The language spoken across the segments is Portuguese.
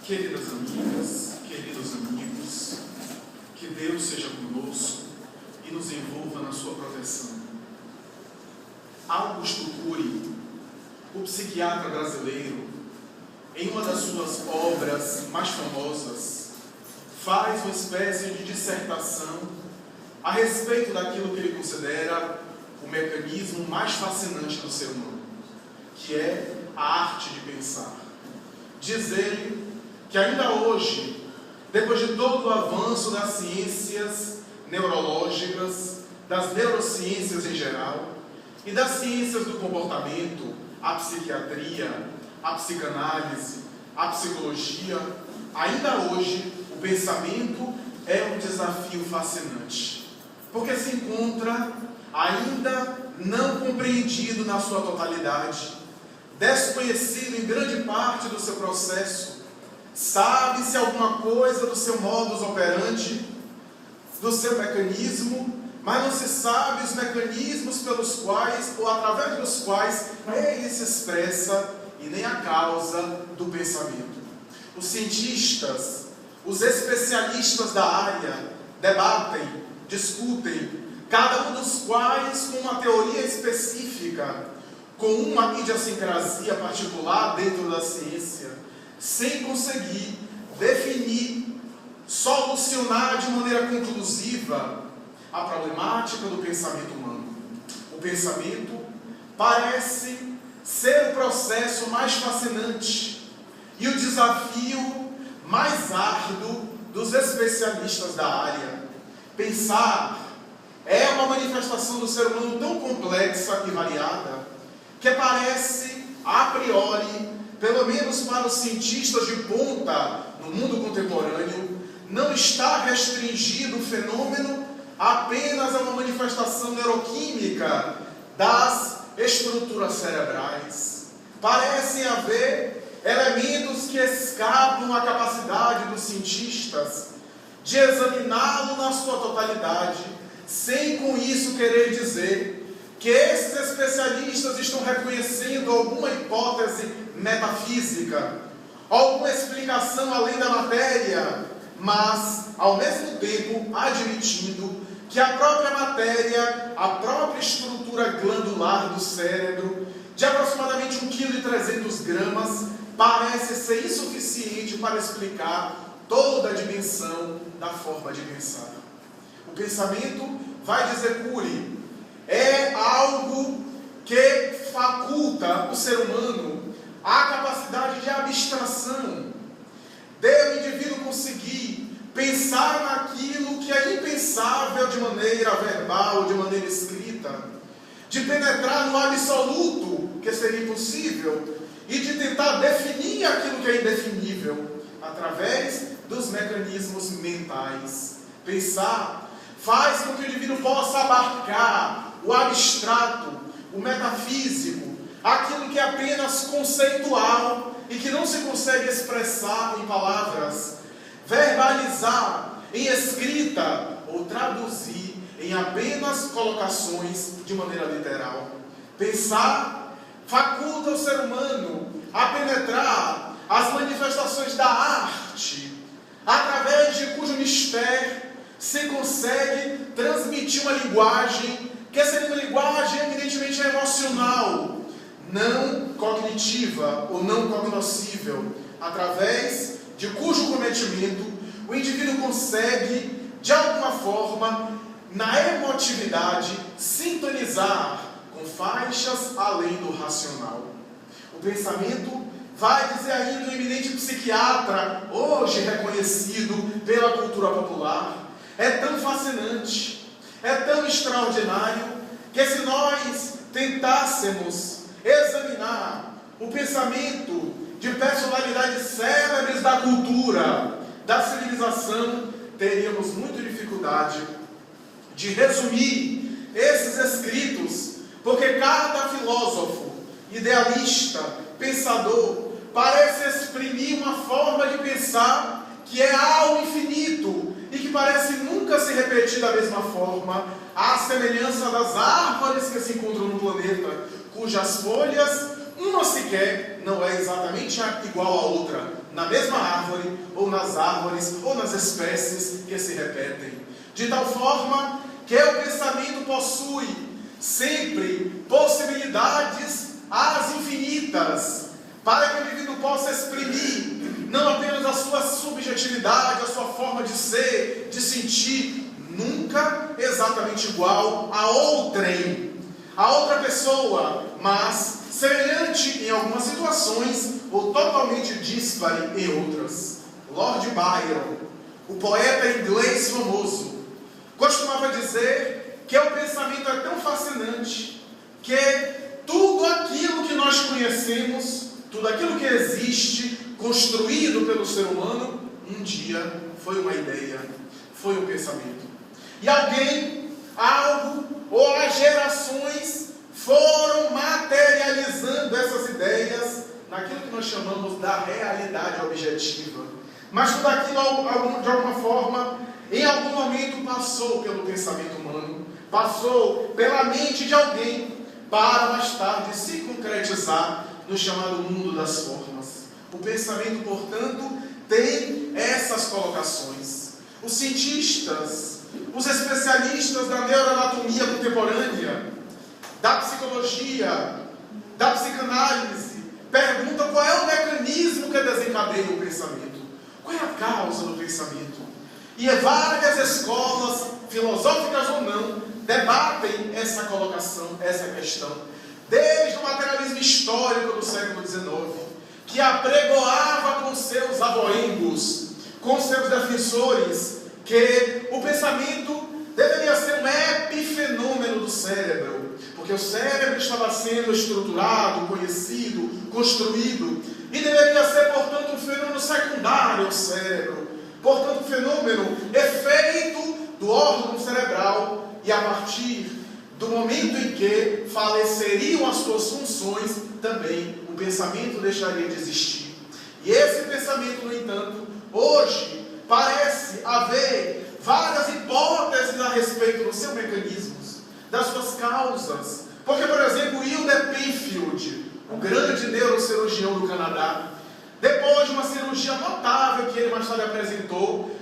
Queridas amigas, queridos amigos, que Deus seja conosco e nos envolva na sua proteção. Augusto Cury, o psiquiatra brasileiro, em uma das suas obras mais famosas, faz uma espécie de dissertação a respeito daquilo que ele considera o mecanismo mais fascinante do ser humano, que é a arte de pensar. Diz ele que ainda hoje, depois de todo o avanço das ciências neurológicas, das neurociências em geral, e das ciências do comportamento, a psiquiatria, a psicanálise, a psicologia, ainda hoje o pensamento é um desafio fascinante, porque se encontra ainda não compreendido na sua totalidade, desconhecido em grande parte do seu processo. Sabe-se alguma coisa do seu modus operandi, do seu mecanismo, mas não se sabe os mecanismos pelos quais, ou através dos quais, ele se expressa e nem a causa do pensamento. Os cientistas, os especialistas da área, debatem, discutem, cada um dos quais com uma teoria específica, com uma idiosincrasia particular dentro da ciência, sem conseguir definir, solucionar de maneira conclusiva a problemática do pensamento humano. O pensamento parece ser o processo mais fascinante e o desafio mais árduo dos especialistas da área. Pensar é uma manifestação do ser humano tão complexa e variada que parece, a priori, pelo menos para os cientistas de ponta no mundo contemporâneo, não está restringido o fenômeno apenas a uma manifestação neuroquímica das estruturas cerebrais. Parecem haver elementos que escapam à capacidade dos cientistas de examiná-lo na sua totalidade, sem com isso querer dizer que esses especialistas estão reconhecendo alguma hipótese metafísica, alguma explicação além da matéria, mas, ao mesmo tempo, admitindo que a própria matéria, a própria estrutura glandular do cérebro, de aproximadamente 1,3 kg, parece ser insuficiente para explicar toda a dimensão da forma de pensar. O pensamento, vai dizer Cury, é algo que faculta o ser humano a capacidade de abstração, de o indivíduo conseguir pensar naquilo que é impensável de maneira verbal, de maneira escrita, de penetrar no absoluto, que seria impossível, e de tentar definir aquilo que é indefinível, através dos mecanismos mentais. Pensar faz com que o indivíduo possa abarcar o abstrato, o metafísico, aquilo que é apenas conceitual e que não se consegue expressar em palavras, verbalizar em escrita ou traduzir em apenas colocações de maneira literal. Pensar faculta o ser humano a penetrar as manifestações da arte, através de cujo mistério se consegue transmitir uma linguagem que seria uma linguagem evidentemente emocional, não cognitiva ou não cognoscível, através de cujo cometimento o indivíduo consegue, de alguma forma, na emotividade, sintonizar com faixas além do racional. O pensamento, vai dizer ainda o eminente psiquiatra, hoje reconhecido pela cultura popular, é tão fascinante, é tão extraordinário, que se nós tentássemos examinar o pensamento de personalidades célebres da cultura, da civilização, teríamos muita dificuldade de resumir esses escritos, porque cada filósofo, idealista, pensador, parece exprimir uma forma de pensar que é ao infinito e que parece nunca se repetir da mesma forma, à semelhança das árvores que se encontram no planeta, cujas folhas uma sequer não é exatamente igual a outra, na mesma árvore, ou nas árvores, ou nas espécies que se repetem. De tal forma que o pensamento possui sempre possibilidades às infinitas, para que o indivíduo possa exprimir não apenas a sua subjetividade, a sua forma de ser, de sentir, nunca exatamente igual a outrem, a outra pessoa, mas semelhante em algumas situações ou totalmente díspare em outras. Lord Byron, o poeta inglês famoso, costumava dizer que o pensamento é tão fascinante que tudo aquilo que nós conhecemos, tudo aquilo que existe, construído pelo ser humano, um dia foi uma ideia, foi um pensamento. E alguém, algo ou as gerações foram materializando essas ideias naquilo que nós chamamos da realidade objetiva. Mas tudo aquilo, de alguma forma, em algum momento passou pelo pensamento humano, passou pela mente de alguém, para mais tarde se concretizar no chamado mundo das formas. O pensamento, portanto, tem essas colocações. Os cientistas, os especialistas da neuroanatomia contemporânea, da psicologia, da psicanálise, perguntam qual é o mecanismo que desencadeia o pensamento. Qual é a causa do pensamento? E várias escolas, filosóficas ou não, debatem essa colocação, essa questão. Desde o materialismo histórico do século XIX, que apregoava com seus avoengos, com seus defensores, que o pensamento deveria ser um epifenômeno do cérebro, porque o cérebro estava sendo estruturado, conhecido, construído, e deveria ser, portanto, um fenômeno secundário ao cérebro, portanto, um fenômeno efeito do órgão cerebral, e a partir do momento em que faleceriam as suas funções, também o pensamento deixaria de existir. E esse pensamento, no entanto, hoje parece haver várias hipóteses a respeito dos seus mecanismos, das suas causas. Porque, por exemplo, Wilder Penfield, o grande neurocirurgião do Canadá, depois de uma cirurgia notável que ele mais tarde apresentou,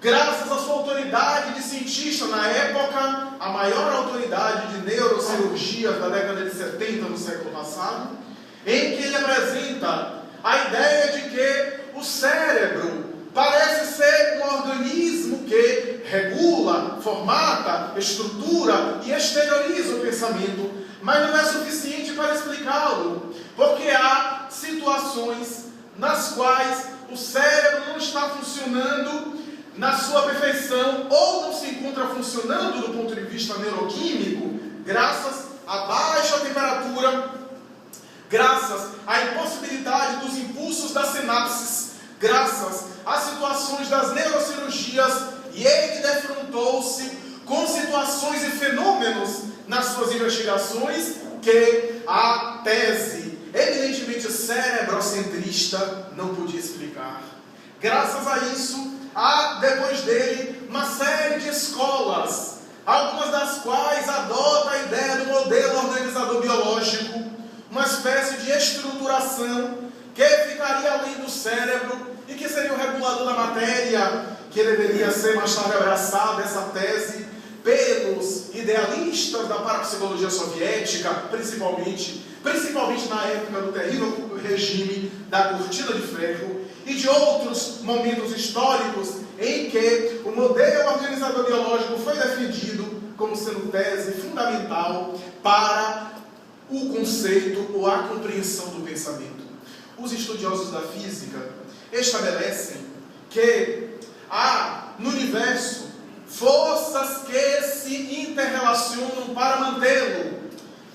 graças à sua autoridade de cientista na época, a maior autoridade de neurocirurgia da década de 70 do século passado, em que ele apresenta a ideia de que o cérebro parece ser um organismo que regula, formata, estrutura e exterioriza o pensamento, mas não é suficiente para explicá-lo, porque há situações nas quais o cérebro não está funcionando na sua perfeição, ou não se encontra funcionando do ponto de vista neuroquímico, graças à baixa temperatura, graças à impossibilidade dos impulsos das sinapses, graças às situações das neurocirurgias, e ele defrontou-se com situações e fenômenos nas suas investigações que a tese eminentemente cerebrocentrista não podia explicar. Graças a isso, há depois dele uma série de escolas, algumas das quais adotam a ideia do modelo organizador biológico, uma espécie de estruturação que ficaria além do cérebro e que seria o regulador da matéria, que deveria ser mais tarde abraçada essa tese pelos idealistas da parapsicologia soviética, principalmente na época do terrível regime da cortina de ferro, e de outros momentos históricos em que o modelo organizador biológico foi defendido como sendo tese fundamental para o conceito ou a compreensão do pensamento. Os estudiosos da física estabelecem que há no universo forças que se interrelacionam para mantê-lo,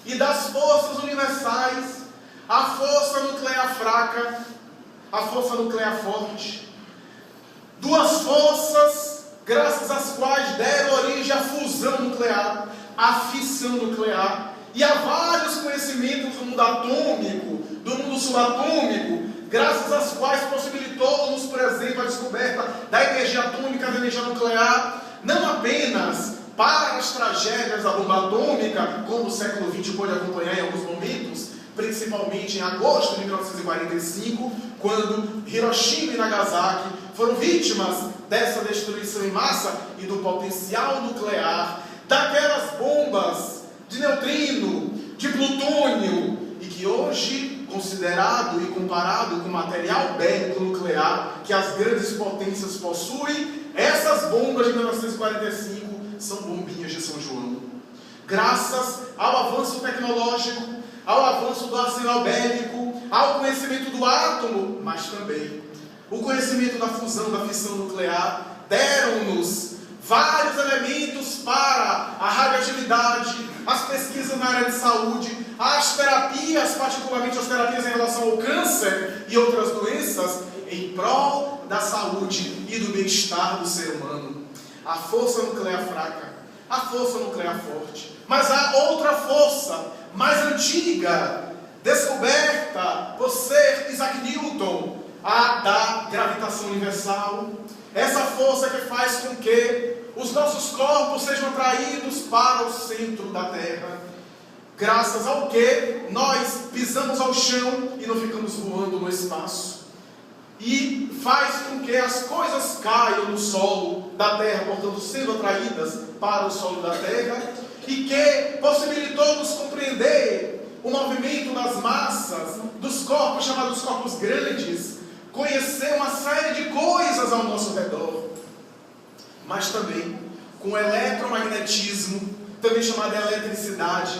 e das forças universais, a força nuclear fraca, a força nuclear forte, duas forças graças às quais deram origem à fusão nuclear, à fissão nuclear, e há vários conhecimentos do mundo atômico, do mundo subatômico, graças às quais possibilitou-nos, por exemplo, a descoberta da energia atômica, da energia nuclear, não apenas para as tragédias da bomba atômica, como o século XX pôde acompanhar em alguns momentos, principalmente em agosto de 1945, quando Hiroshima e Nagasaki foram vítimas dessa destruição em massa e do potencial nuclear, daquelas bombas de neutrino, de plutônio, e que hoje, considerado e comparado com o material bélico nuclear que as grandes potências possuem, essas bombas de 1945 são bombinhas de São João. Graças ao avanço tecnológico, ao avanço do arsenal bélico, ao conhecimento do átomo, mas também o conhecimento da fusão, da fissão nuclear, deram-nos vários elementos para a radioatividade, as pesquisas na área de saúde, as terapias, particularmente as terapias em relação ao câncer e outras doenças, em prol da saúde e do bem-estar do ser humano. A força nuclear fraca, a força nuclear forte, mas há outra força mais antiga, descoberta por Sir Isaac Newton, a da gravitação universal. Essa força que faz com que os nossos corpos sejam atraídos para o centro da Terra, graças ao que nós pisamos ao chão e não ficamos voando no espaço. E faz com que as coisas caiam no solo da Terra, portanto sendo atraídas para o solo da Terra, e que possibilitou-nos compreender o movimento das massas, dos corpos chamados corpos grandes, conhecer uma série de coisas ao nosso redor. Mas também com o eletromagnetismo, também chamado de eletricidade,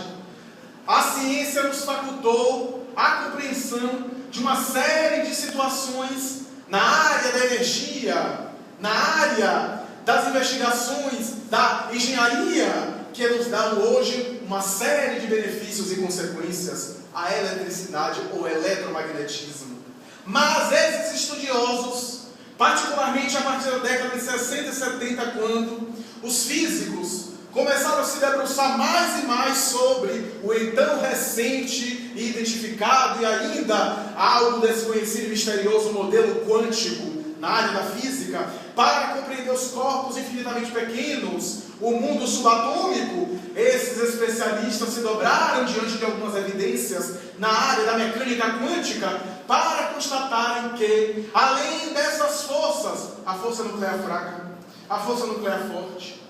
a ciência nos facultou a compreensão de uma série de situações na área da energia, na área das investigações, da engenharia, que nos dão hoje uma série de benefícios e consequências, a eletricidade ou eletromagnetismo. Mas esses estudiosos, particularmente a partir da década de 60 e 70, quando os físicos começaram a se debruçar mais e mais sobre o então recente e identificado e ainda algo desconhecido e misterioso modelo quântico na área da física, para compreender os corpos infinitamente pequenos, o mundo subatômico, esses especialistas se dobraram diante de algumas evidências na área da mecânica quântica para constatarem que, além dessas forças, a força nuclear fraca, a força nuclear forte,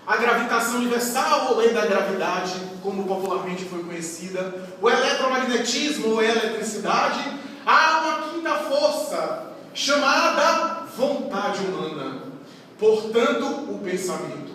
a gravitação universal ou lei da gravidade, como popularmente foi conhecida, o eletromagnetismo ou eletricidade, há uma quinta força chamada vontade humana, portanto, o pensamento.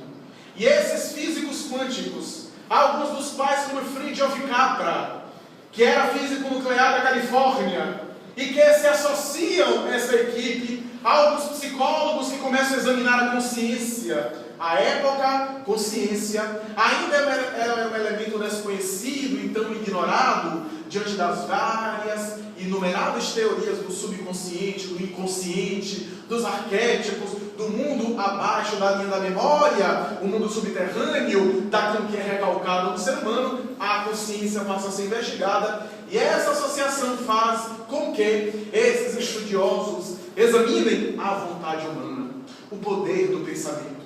E esses físicos quânticos, alguns dos pais como Fritjof Capra, que era físico nuclear da Califórnia, e que se associam a essa equipe, alguns psicólogos que começam a examinar a consciência. À época, consciência ainda era um elemento desconhecido, então ignorado, diante das várias, inumeráveis teorias do subconsciente, do inconsciente, dos arquétipos, do mundo abaixo da linha da memória, o mundo subterrâneo, daquilo que é recalcado no ser humano. A consciência passa a ser investigada, e essa associação faz com que esses estudiosos examinem a vontade humana, o poder do pensamento,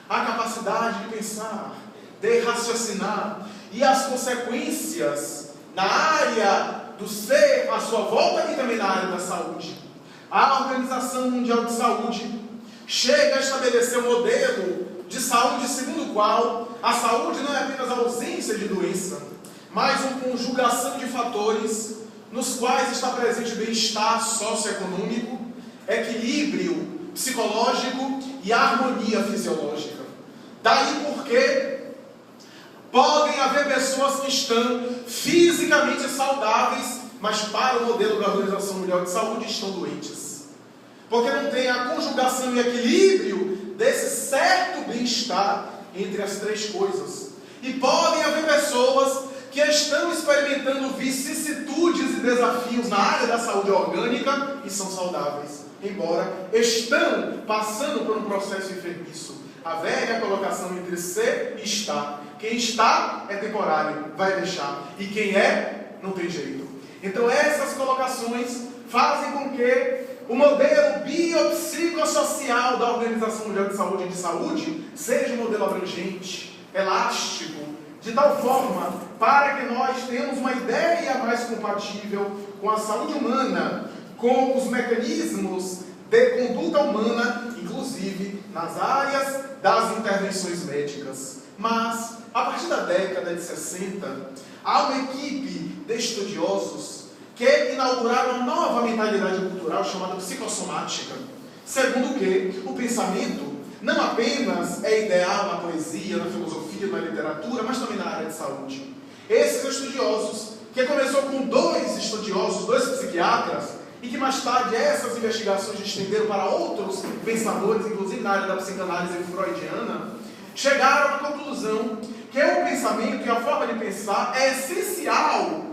a capacidade de pensar, de raciocinar, e as consequências na área do ser à sua volta e também na área da saúde. A Organização Mundial de Saúde chega a estabelecer um modelo de saúde segundo o qual a saúde não é apenas a ausência de doença, mas uma conjugação de fatores nos quais está presente o bem-estar socioeconômico, equilíbrio psicológico e harmonia fisiológica. Daí porque podem haver pessoas que estão fisicamente saudáveis, mas para o modelo da Organização Mundial de Saúde estão doentes. Porque não tem a conjugação e equilíbrio desse certo bem-estar entre as três coisas. E podem haver pessoas que estão experimentando vicissitudes e desafios na área da saúde orgânica e são saudáveis, embora estão passando por um processo enfermiço. A velha colocação entre ser e estar. Quem está é temporário, vai deixar. E quem é, não tem jeito. Então essas colocações fazem com que o modelo biopsicossocial da Organização Mundial de Saúde seja um modelo abrangente, elástico, de tal forma para que nós tenhamos uma ideia mais compatível com a saúde humana, com os mecanismos de conduta humana, inclusive nas áreas das intervenções médicas. Mas, a partir da década de 60, há uma equipe de estudiosos que inauguraram uma nova mentalidade cultural chamada psicossomática, segundo que o pensamento não apenas é ideal na poesia, na filosofia, na literatura, mas também na área de saúde. Esses estudiosos, que começou com dois estudiosos, dois psiquiatras, e que mais tarde essas investigações estenderam para outros pensadores, inclusive na área da psicanálise freudiana, chegaram à conclusão que o pensamento e a forma de pensar é essencial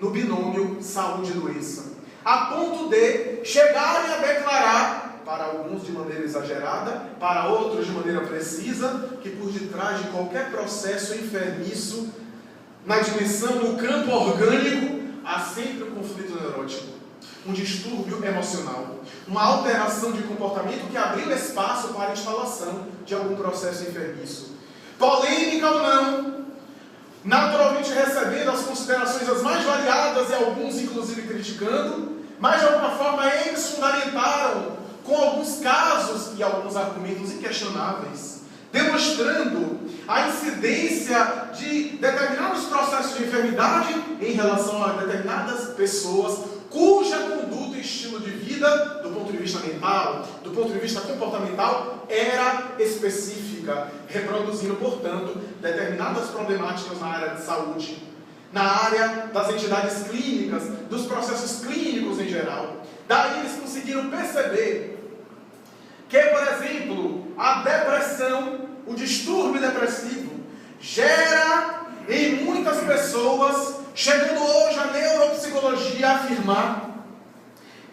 no binômio saúde e doença, a ponto de chegarem a declarar, para alguns de maneira exagerada, para outros de maneira precisa, que por detrás de qualquer processo enfermiço, na dimensão, no campo orgânico, há sempre um conflito neurótico, um distúrbio emocional, uma alteração de comportamento que abriu espaço para a instalação de algum processo enfermiço. Polêmica ou não, naturalmente recebendo as considerações as mais variadas e alguns inclusive criticando, mas de alguma forma eles fundamentaram com alguns casos e alguns argumentos inquestionáveis, demonstrando a incidência de determinados processos de enfermidade em relação a determinadas pessoas cuja conduta e estilo de vida, do ponto de vista mental, do ponto de vista comportamental, era específica, reproduzindo, portanto, determinadas problemáticas na área de saúde, na área das entidades clínicas, dos processos clínicos em geral. Daí eles conseguiram perceber que, por exemplo, a depressão, o distúrbio depressivo, gera em muitas pessoas, chegando hoje a neuropsicologia a afirmar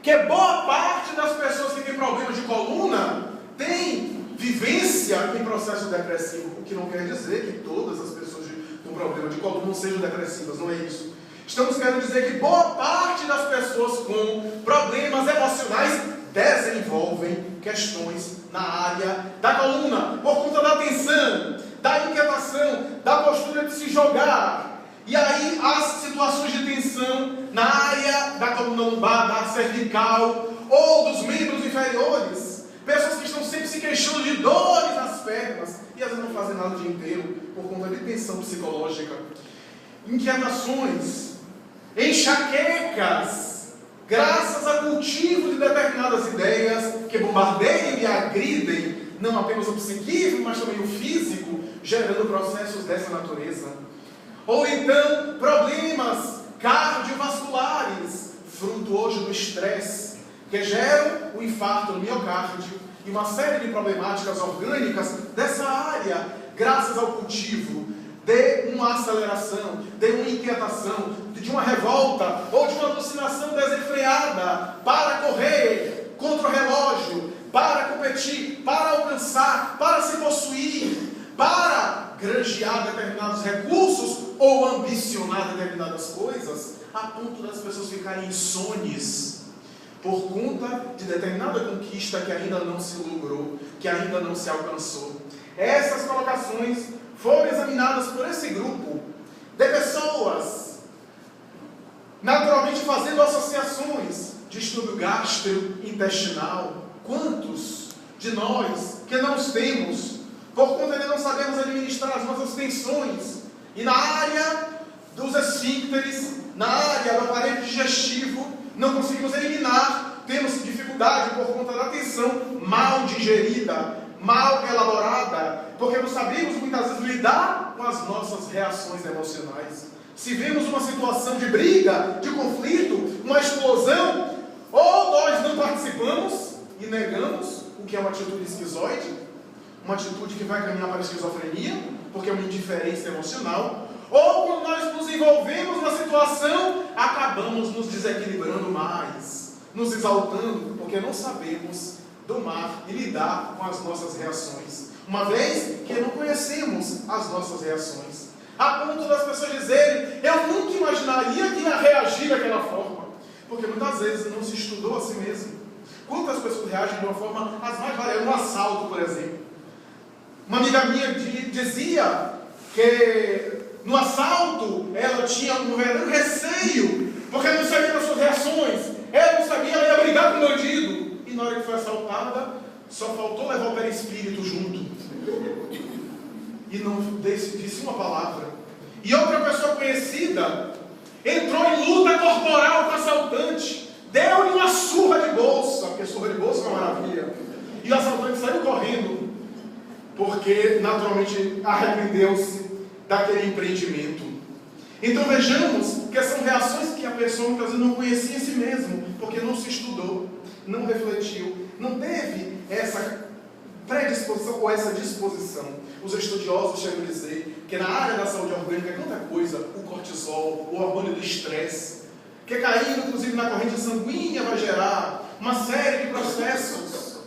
que boa parte das pessoas que têm problemas de coluna tem vivência em processo depressivo, o que não quer dizer que todas as pessoas com problema de coluna não sejam depressivas, não é isso. Estamos querendo dizer que boa parte das pessoas com problemas emocionais desenvolvem questões na área da coluna, por conta da tensão, da inquietação, da postura de se jogar. E aí as situações de tensão na área da coluna lombar, da cervical ou dos membros inferiores. Pessoas que estão sempre se queixando de dores nas pernas e às vezes não fazem nada o dia inteiro por conta de tensão psicológica. Inquietações, enxaquecas, graças a cultivo de determinadas ideias que bombardeiam e agridem não apenas o psiquismo, mas também o físico, gerando processos dessa natureza. Ou então, problemas cardiovasculares, fruto hoje do estresse, que geram o infarto no miocárdio e uma série de problemáticas orgânicas dessa área, graças ao cultivo de uma aceleração, de uma inquietação, de uma revolta ou de uma alucinação desenfreada para correr contra o relógio, para competir, para alcançar, para se possuir, para granjear determinados recursos ou ambicionar determinadas coisas, a ponto das pessoas ficarem insones por conta de determinada conquista que ainda não se logrou, que ainda não se alcançou. Essas colocações foram examinadas por esse grupo de pessoas, naturalmente fazendo associações, distúrbio gastrointestinal. Quantos de nós que não os temos, por conta de não sabermos administrar as nossas tensões, e na área dos esfíncteres, na área do aparelho digestivo, não conseguimos eliminar, temos dificuldade por conta da tensão mal digerida, mal elaborada, porque não sabemos muitas vezes lidar com as nossas reações emocionais. Se vemos uma situação de briga, de conflito, uma explosão, ou nós não participamos e negamos, o que é uma atitude esquizoide, uma atitude que vai caminhar para a esquizofrenia, porque é uma indiferença emocional, ou quando nós nos envolvemos na situação, acabamos nos desequilibrando mais, nos exaltando, porque não sabemos domar e lidar com as nossas reações, uma vez que não conhecemos as nossas reações, a ponto das pessoas dizerem: eu nunca imaginaria que ia reagir daquela forma, porque muitas vezes não se estudou a si mesmo. Quantas pessoas reagem de uma forma as mais variadas, um assalto, por exemplo. Uma amiga minha dizia que No assalto, ela tinha um verdadeiro receio, porque ela não sabia das suas reações. Ela não sabia, ela ia brigar com o bandido. E na hora que foi assaltada, só faltou levar o perispírito junto. E não disse uma palavra. E outra pessoa conhecida entrou em luta corporal com o assaltante. Deu-lhe uma surra de bolsa, porque surra de bolsa é uma maravilha. E o assaltante saiu correndo, porque naturalmente arrependeu-se daquele empreendimento. Então vejamos que são reações que a pessoa muitas vezes não conhecia em si mesmo, porque não se estudou, não refletiu, não teve essa predisposição ou essa disposição. Os estudiosos chegam a dizer que na área da saúde orgânica é tanta coisa, o cortisol, o hormônio do estresse, que caindo inclusive na corrente sanguínea vai gerar uma série de processos,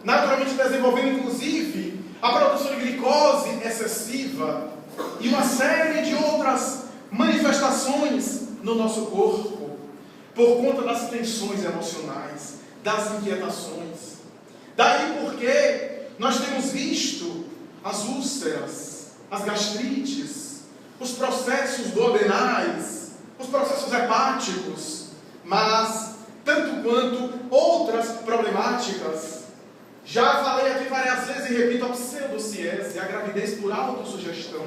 naturalmente desenvolvendo inclusive a produção de glicose excessiva e uma série de outras manifestações no nosso corpo, por conta das tensões emocionais, das inquietações. Daí porque nós temos visto as úlceras, as gastrites, os processos duodenais, os processos hepáticos, mas tanto quanto outras problemáticas. Já falei aqui várias vezes e repito, a pseudociese, a gravidez por autossugestão.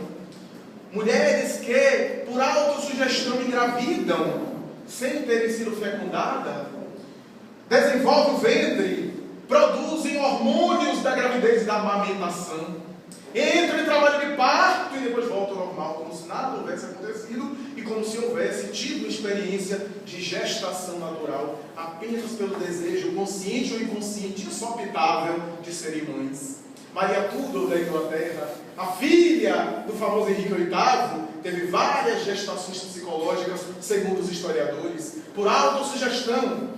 Mulheres que, por autossugestão, engravidam sem terem sido fecundadas, desenvolvem o ventre, produzem hormônios da gravidez e da amamentação, entram em trabalho de parto e depois voltam ao normal, como se nada houvesse acontecido e como se houvesse tido uma experiência de gestação natural, apenas pelo desejo consciente ou inconsciente, insopitável de serem mães. Maria Tudor, da Inglaterra, a filha do famoso Henrique VIII, teve várias gestações psicológicas, segundo os historiadores, por autossugestão.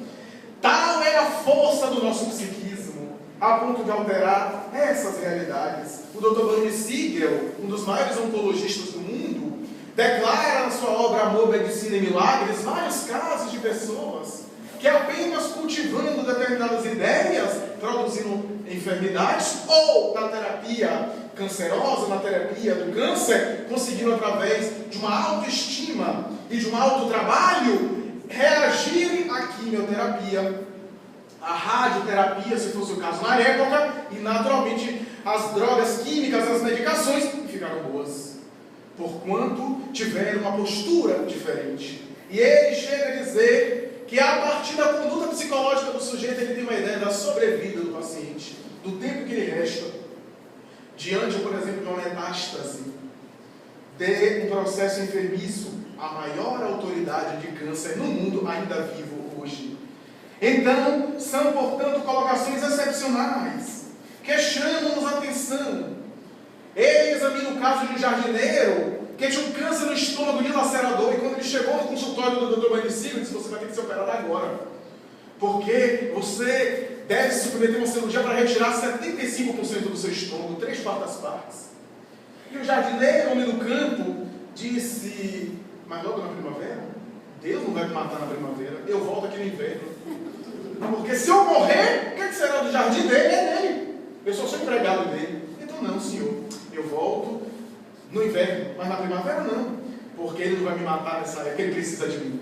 Tal é a força do nosso psiquismo, a ponto de alterar essas realidades. O Dr. Barney Siegel, um dos maiores oncologistas do mundo, declara na sua obra Amor, Medicina e Milagres vários casos de pessoas que apenas cultivando determinadas ideias, produzindo enfermidades, ou na terapia cancerosa, na terapia do câncer, conseguiram através de uma autoestima e de um autotrabalho, reagirem à quimioterapia, à radioterapia, se fosse o caso na época, e naturalmente as drogas químicas, as medicações, ficaram boas, porquanto tiveram uma postura diferente. E ele chega a dizer que a partir da conduta psicológica do sujeito, ele tem uma ideia da sobrevida do paciente, do tempo que lhe resta, diante, por exemplo, de uma metástase, de um processo enfermiço, a maior autoridade de câncer no mundo ainda vivo hoje. Então, são, portanto, colocações excepcionais, que chamam-nos a atenção. Ele examina o caso de um jardineiro que tinha um câncer no estômago dilacerador, e quando ele chegou no consultório do Dr. Barney Siegel, ele disse: você vai ter que ser operado agora, porque você deve se submeter a uma cirurgia para retirar 75% do seu estômago, 3/4 partes. E o jardineiro, homem do campo, disse: mas logo na primavera? Deus não vai me matar na primavera, eu volto aqui no inverno. Porque se eu morrer, o que será do jardim dele? É dele. Eu só sou empregado dele. Então não, senhor, eu volto no inverno, mas na primavera não, porque ele não vai me matar nessa época, ele precisa de mim.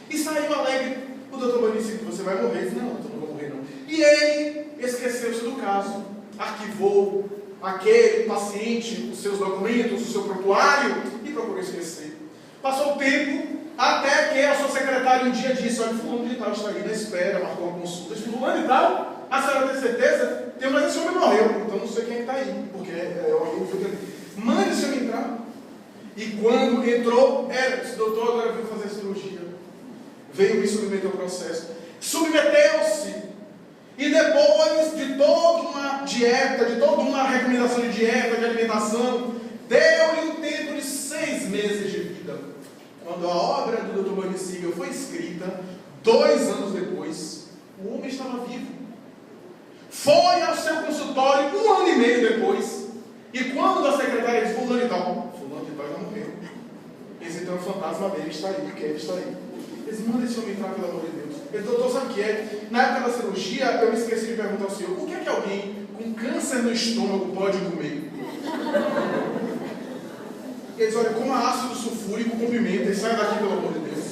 E saiu alegre. O doutor Barney disse: você vai morrer. Eu disse: não, eu não vou morrer não. E ele esqueceu-se do caso, arquivou aquele paciente, os seus documentos, o seu prontuário, e procurou esquecer. Passou o tempo, até que a sua secretária um dia disse: olha, fulano de tal está aí na espera, marcou uma consulta. Disse: fulano de tal, a senhora tem certeza? Tem, mas esse homem morreu, então não sei quem está aí, porque mande esse homem entrar. E quando entrou, disse: doutor, agora veio fazer cirurgia, veio me submeter ao processo, submeteu-se, e depois de toda uma dieta, de toda uma recomendação de dieta, de alimentação, deu-lhe um tempo de 6 meses de vida. Quando a obra do Dr. Barney Siegel foi escrita, 2 anos depois, o homem estava vivo. Foi ao seu consultório 1 ano e meio depois, e quando a secretária disse: fulano de tal já morreu. Esse então é o fantasma dele, está aí, porque ele está aí. Eles mandam esse homem entrar, pelo amor de Deus. Ele: doutor, sabe o que é? Na época da cirurgia, eu me esqueci de perguntar ao senhor: o que é que alguém com câncer no estômago pode comer? Ele diz: olha, coma ácido sulfúrico com pimenta e saia daqui, pelo amor de Deus.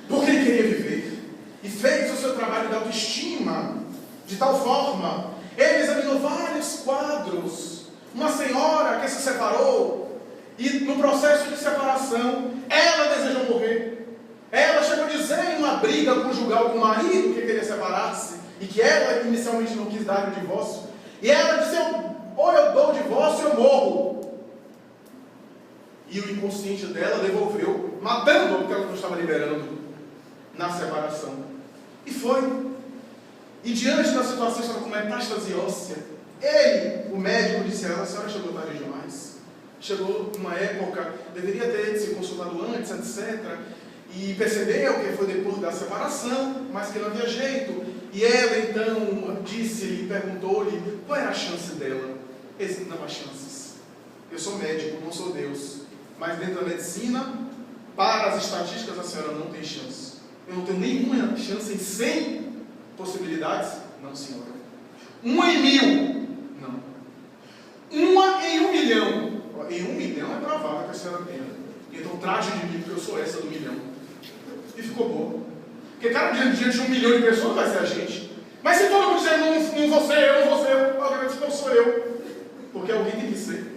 Porque ele queria viver. E fez o seu trabalho de autoestima de tal forma. Ele examinou vários quadros. Uma senhora que se separou, e no processo de separação, ela desejou morrer. Ela chegou a dizer em uma briga conjugal com o marido que queria separar-se, e que ela inicialmente não quis dar o divórcio. E ela disse: ou eu dou o divórcio ou eu morro. E o inconsciente dela devolveu, matando o que ela não estava liberando na separação. E foi. E diante da situação, estava com metástase óssea. Ele, o médico, disse a ela: a senhora chegou tarde demais. Chegou numa época, deveria ter se consultado antes, etc. E percebeu que foi depois da separação, mas que não havia jeito. E ela então disse-lhe, perguntou-lhe qual era a chance dela. Ele disse: não há chances. Eu sou médico, não sou Deus. Mas dentro da medicina, para as estatísticas, a senhora não tem chance. Eu não tenho nenhuma chance em 100 possibilidades? Não, senhora. 1 em 1000? Não. 1 em 1 milhão? Em 1 milhão é provável que a senhora tenha. Então trate de mim, porque eu sou essa do milhão. E ficou boa. Porque, cara, diante de 1 milhão de pessoas vai ser a gente. Mas se todo mundo dizer: não vou ser eu, não vou ser eu, alguém vai dizer: não sou eu. Porque alguém tem que ser.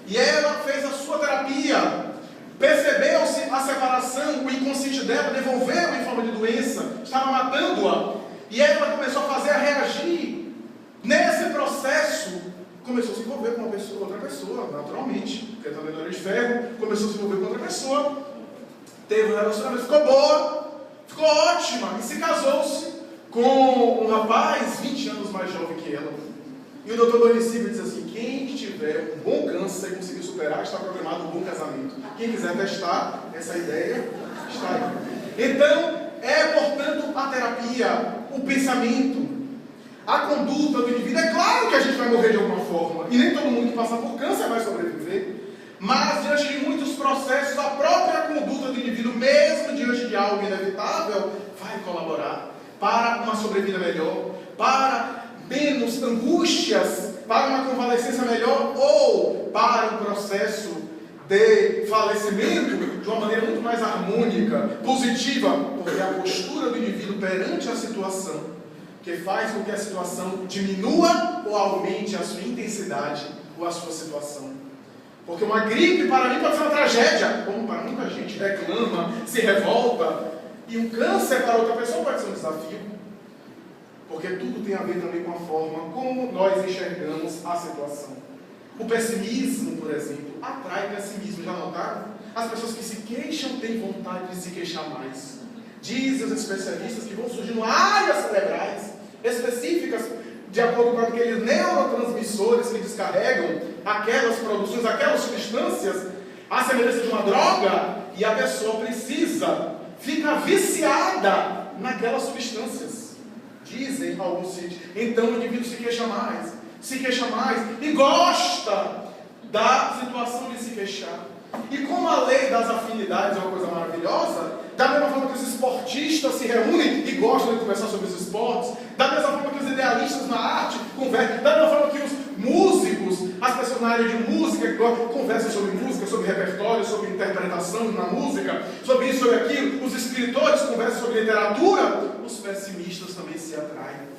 E ela fez a sua terapia. Percebeu-se a separação, o inconsciente dela devolveu em forma de doença, estava matando-a. E ela começou a fazer a reagir. Nesse processo, começou a se envolver com outra pessoa, naturalmente. Porque também não era de ferro, começou a se envolver com outra pessoa. Teve um relacionamento, ficou boa, ficou ótima. E se casou-se com um rapaz 20 anos mais jovem que ela. E o doutor Donicílio diz assim: quem tiver um bom câncer e conseguir superar, está programado um bom casamento. Quem quiser testar essa ideia, está aí. Então, portanto, a terapia, o pensamento, a conduta do indivíduo. É claro que a gente vai morrer de alguma forma, e nem todo mundo que passa por câncer vai sobreviver. Mas, diante de muitos processos, a própria conduta do indivíduo, mesmo diante de algo inevitável, vai colaborar para uma sobrevida melhor, para menos angústias, para uma convalescência melhor, ou para um processo de falecimento de uma maneira muito mais harmônica, positiva, porque a postura do indivíduo perante a situação, que faz com que a situação diminua ou aumente a sua intensidade ou a sua situação. Porque uma gripe para mim pode ser uma tragédia, como para muita gente reclama, se revolta, e um câncer para outra pessoa pode ser um desafio. Porque tudo tem a ver também com a forma como nós enxergamos a situação. O pessimismo, por exemplo, atrai pessimismo. Já notaram? As pessoas que se queixam têm vontade de se queixar mais. Dizem os especialistas que vão surgindo áreas cerebrais específicas, de acordo com aqueles neurotransmissores que descarregam aquelas produções, aquelas substâncias, à semelhança de uma droga, e a pessoa precisa ficar viciada naquelas substâncias. Dizem alguns sítios. Então o indivíduo se queixa mais e gosta da situação de se queixar. E como a lei das afinidades é uma coisa maravilhosa, da mesma forma que os esportistas se reúnem e gostam de conversar sobre os esportes, da mesma forma que os idealistas na arte conversam, da mesma forma que os músicos, as pessoas na área de música conversam sobre música, sobre repertório, sobre interpretação na música, sobre isso, sobre aquilo, os escritores conversam sobre literatura, os pessimistas também se atraem.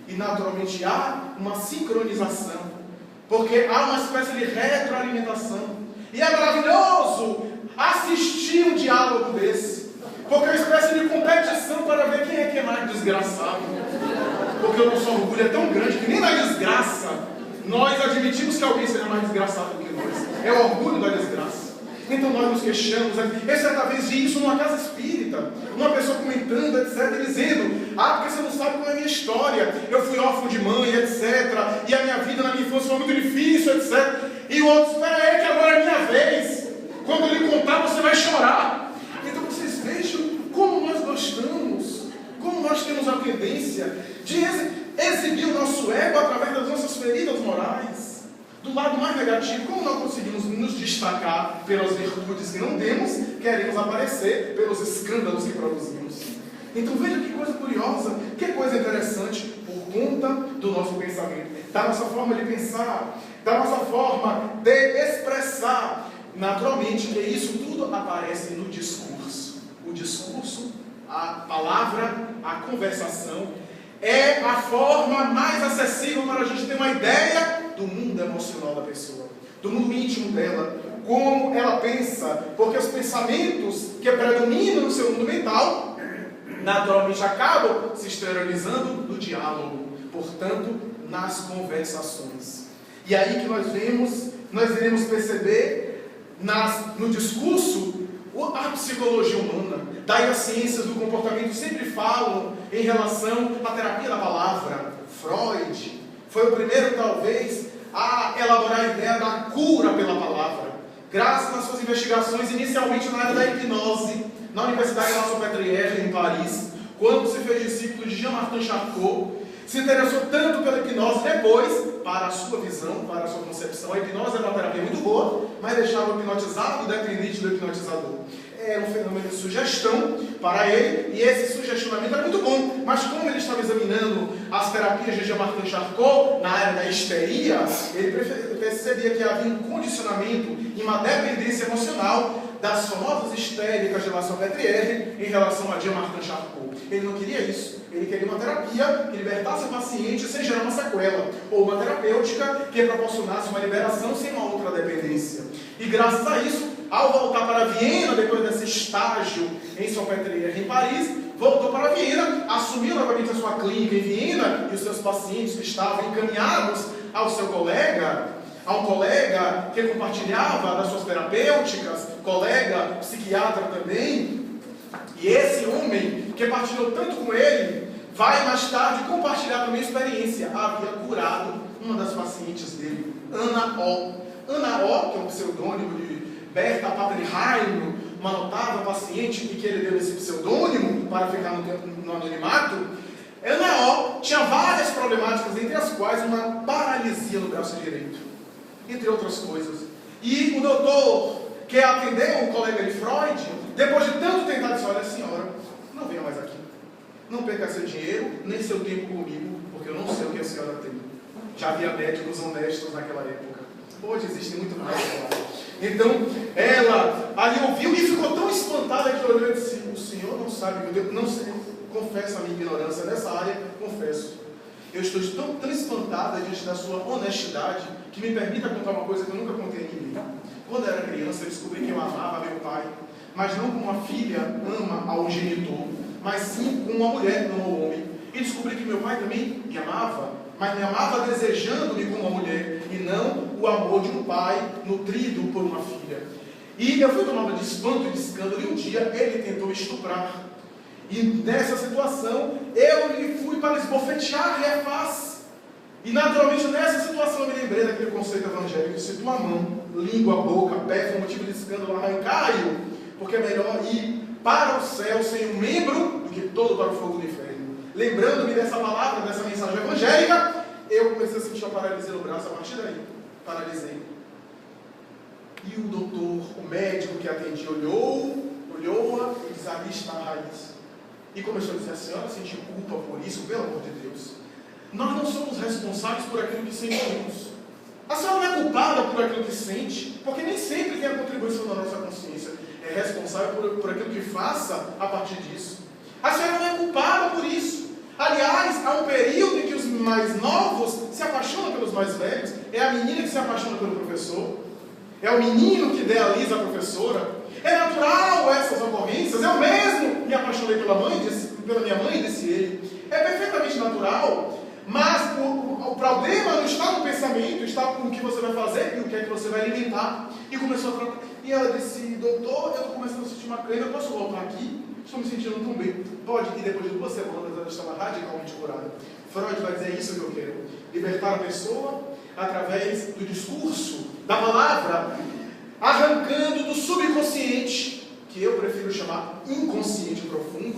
E naturalmente há uma sincronização, porque há uma espécie de retroalimentação. E é maravilhoso assistir um diálogo desse, porque é uma espécie de competição para ver quem é mais desgraçado. Porque o nosso orgulho é tão grande que nem na desgraça nós admitimos que alguém seja mais desgraçado do que nós. É o orgulho da desgraça. Então nós nos queixamos. Eu certa vez vi isso numa casa espírita, uma pessoa comentando, etc, dizendo: porque você não sabe qual é a minha história, eu fui órfão de mãe, etc, e a minha vida na minha infância foi muito difícil, etc. E o outro: espera aí que agora é minha vez, quando eu lhe contar você vai chorar. Então vocês vejam como nós gostamos, como nós temos a tendência de exibir o nosso ego através das nossas feridas morais. Do lado mais negativo, como não conseguimos nos destacar pelas virtudes que não temos, queremos aparecer pelos escândalos que produzimos. Então veja que coisa curiosa, que coisa interessante, por conta do nosso pensamento, da nossa forma de pensar, da nossa forma de expressar. Naturalmente que isso tudo aparece no discurso. O discurso, a palavra, a conversação é a forma mais acessível para a gente ter uma ideia do mundo emocional da pessoa, do mundo íntimo dela, como ela pensa, porque os pensamentos que predominam no seu mundo mental naturalmente acabam se exteriorizando no diálogo, portanto, nas conversações. E aí que nós iremos perceber no discurso a psicologia humana. Daí as ciências do comportamento sempre falam em relação à terapia da palavra. Freud foi o primeiro, talvez, a elaborar a ideia da cura pela palavra, graças às suas investigações, inicialmente na área da hipnose, na Universidade de La Salpêtrière, em Paris, quando se fez discípulo de Jean-Martin Charcot, se interessou tanto pela hipnose, depois, para a sua visão, para a sua concepção, a hipnose era uma terapia muito boa, mas deixava o hipnotizado dependente do hipnotizador. Era um fenômeno de sugestão para ele, e esse sugestionamento era muito bom, mas como ele estava examinando as terapias de Jean-Martin Charcot na área da histeria, ele percebia que havia um condicionamento e uma dependência emocional das famosas histéricas de La Salpêtrière em relação a Jean-Martin Charcot. Ele não queria isso. Ele queria uma terapia que libertasse o paciente sem gerar uma sequela, ou uma terapêutica que proporcionasse uma liberação sem uma outra dependência. E graças a isso, ao voltar para Viena, depois desse estágio em Salpêtrière, em Paris, voltou para Viena, assumiu novamente a sua clínica em Viena, e os seus pacientes que estavam encaminhados ao seu colega, a um colega que compartilhava das suas terapêuticas, colega psiquiatra também. E esse homem, que partilhou tanto com ele, vai mais tarde compartilhar também a experiência. Havia curado uma das pacientes dele, Ana O. Ana O, que é um pseudônimo de Berta Pappenheim, uma notável paciente, e que ele deu esse pseudônimo para ficar no anonimato. Ana O tinha várias problemáticas, entre as quais uma paralisia no braço direito, entre outras coisas. E o doutor que atendeu o colega de Freud, depois de tanto tentar, disse: olha, senhora, não venha mais aqui. Não perca seu dinheiro, nem seu tempo comigo, porque eu não sei o que a senhora tem. Já havia médicos honestos naquela época. Hoje existem muito mais, claro. Então, ela ali ouviu e ficou tão espantada que olhou e disse: o senhor não sabe, eu não sei, confesso a minha ignorância nessa área, confesso. Eu estou tão espantada diante da sua honestidade que me permita contar uma coisa que eu nunca contei a ninguém. Quando eu era criança, eu descobri que eu amava meu pai, mas não como uma filha ama ao genitor, mas sim como uma mulher ama ao homem. E descobri que meu pai também me amava, mas me amava desejando-me como uma mulher, e não o amor de um pai nutrido por uma filha. E eu fui tomado de espanto e de escândalo, e um dia ele tentou estuprar. E nessa situação, eu lhe fui para esbofetear-lhe a face. E naturalmente nessa situação eu me lembrei daquele conceito evangélico: se tua mão, língua, boca, pé for motivo de escândalo, arrancai-o, porque é melhor ir para o céu sem um membro do que todo para o fogo do inferno. Lembrando-me dessa palavra, dessa mensagem evangélica, eu comecei a sentir a paralisia no braço. A partir daí, paralisei. E o doutor, o médico que atendia, olhou-a e disse: ali está a raiz. E começou a dizer: a senhora sentiu culpa por isso? Pelo amor de Deus, nós não somos responsáveis por aquilo que sentimos. A senhora não é culpada por aquilo que sente, porque nem sempre tem a contribuição da nossa consciência. É responsável por aquilo que faça a partir disso. A senhora não é culpada por isso. Aliás, há um período em que os mais novos se apaixonam pelos mais velhos. É a menina que se apaixona pelo professor, é o menino que idealiza a professora. É natural essas ocorrências. Eu mesmo me apaixonei pela minha mãe, disse ele. É perfeitamente natural. Mas o problema não está no pensamento, está no que você vai fazer e o que é que você vai alimentar. E começou a tratar. E ela disse: doutor, eu estou começando a sentir uma cãibra, eu posso voltar aqui? Estou me sentindo tão bem. Pode. E depois de 2 semanas ela estava radicalmente curada. Freud vai dizer: isso que eu quero. Libertar a pessoa através do discurso, da palavra, arrancando do subconsciente, que eu prefiro chamar inconsciente profundo,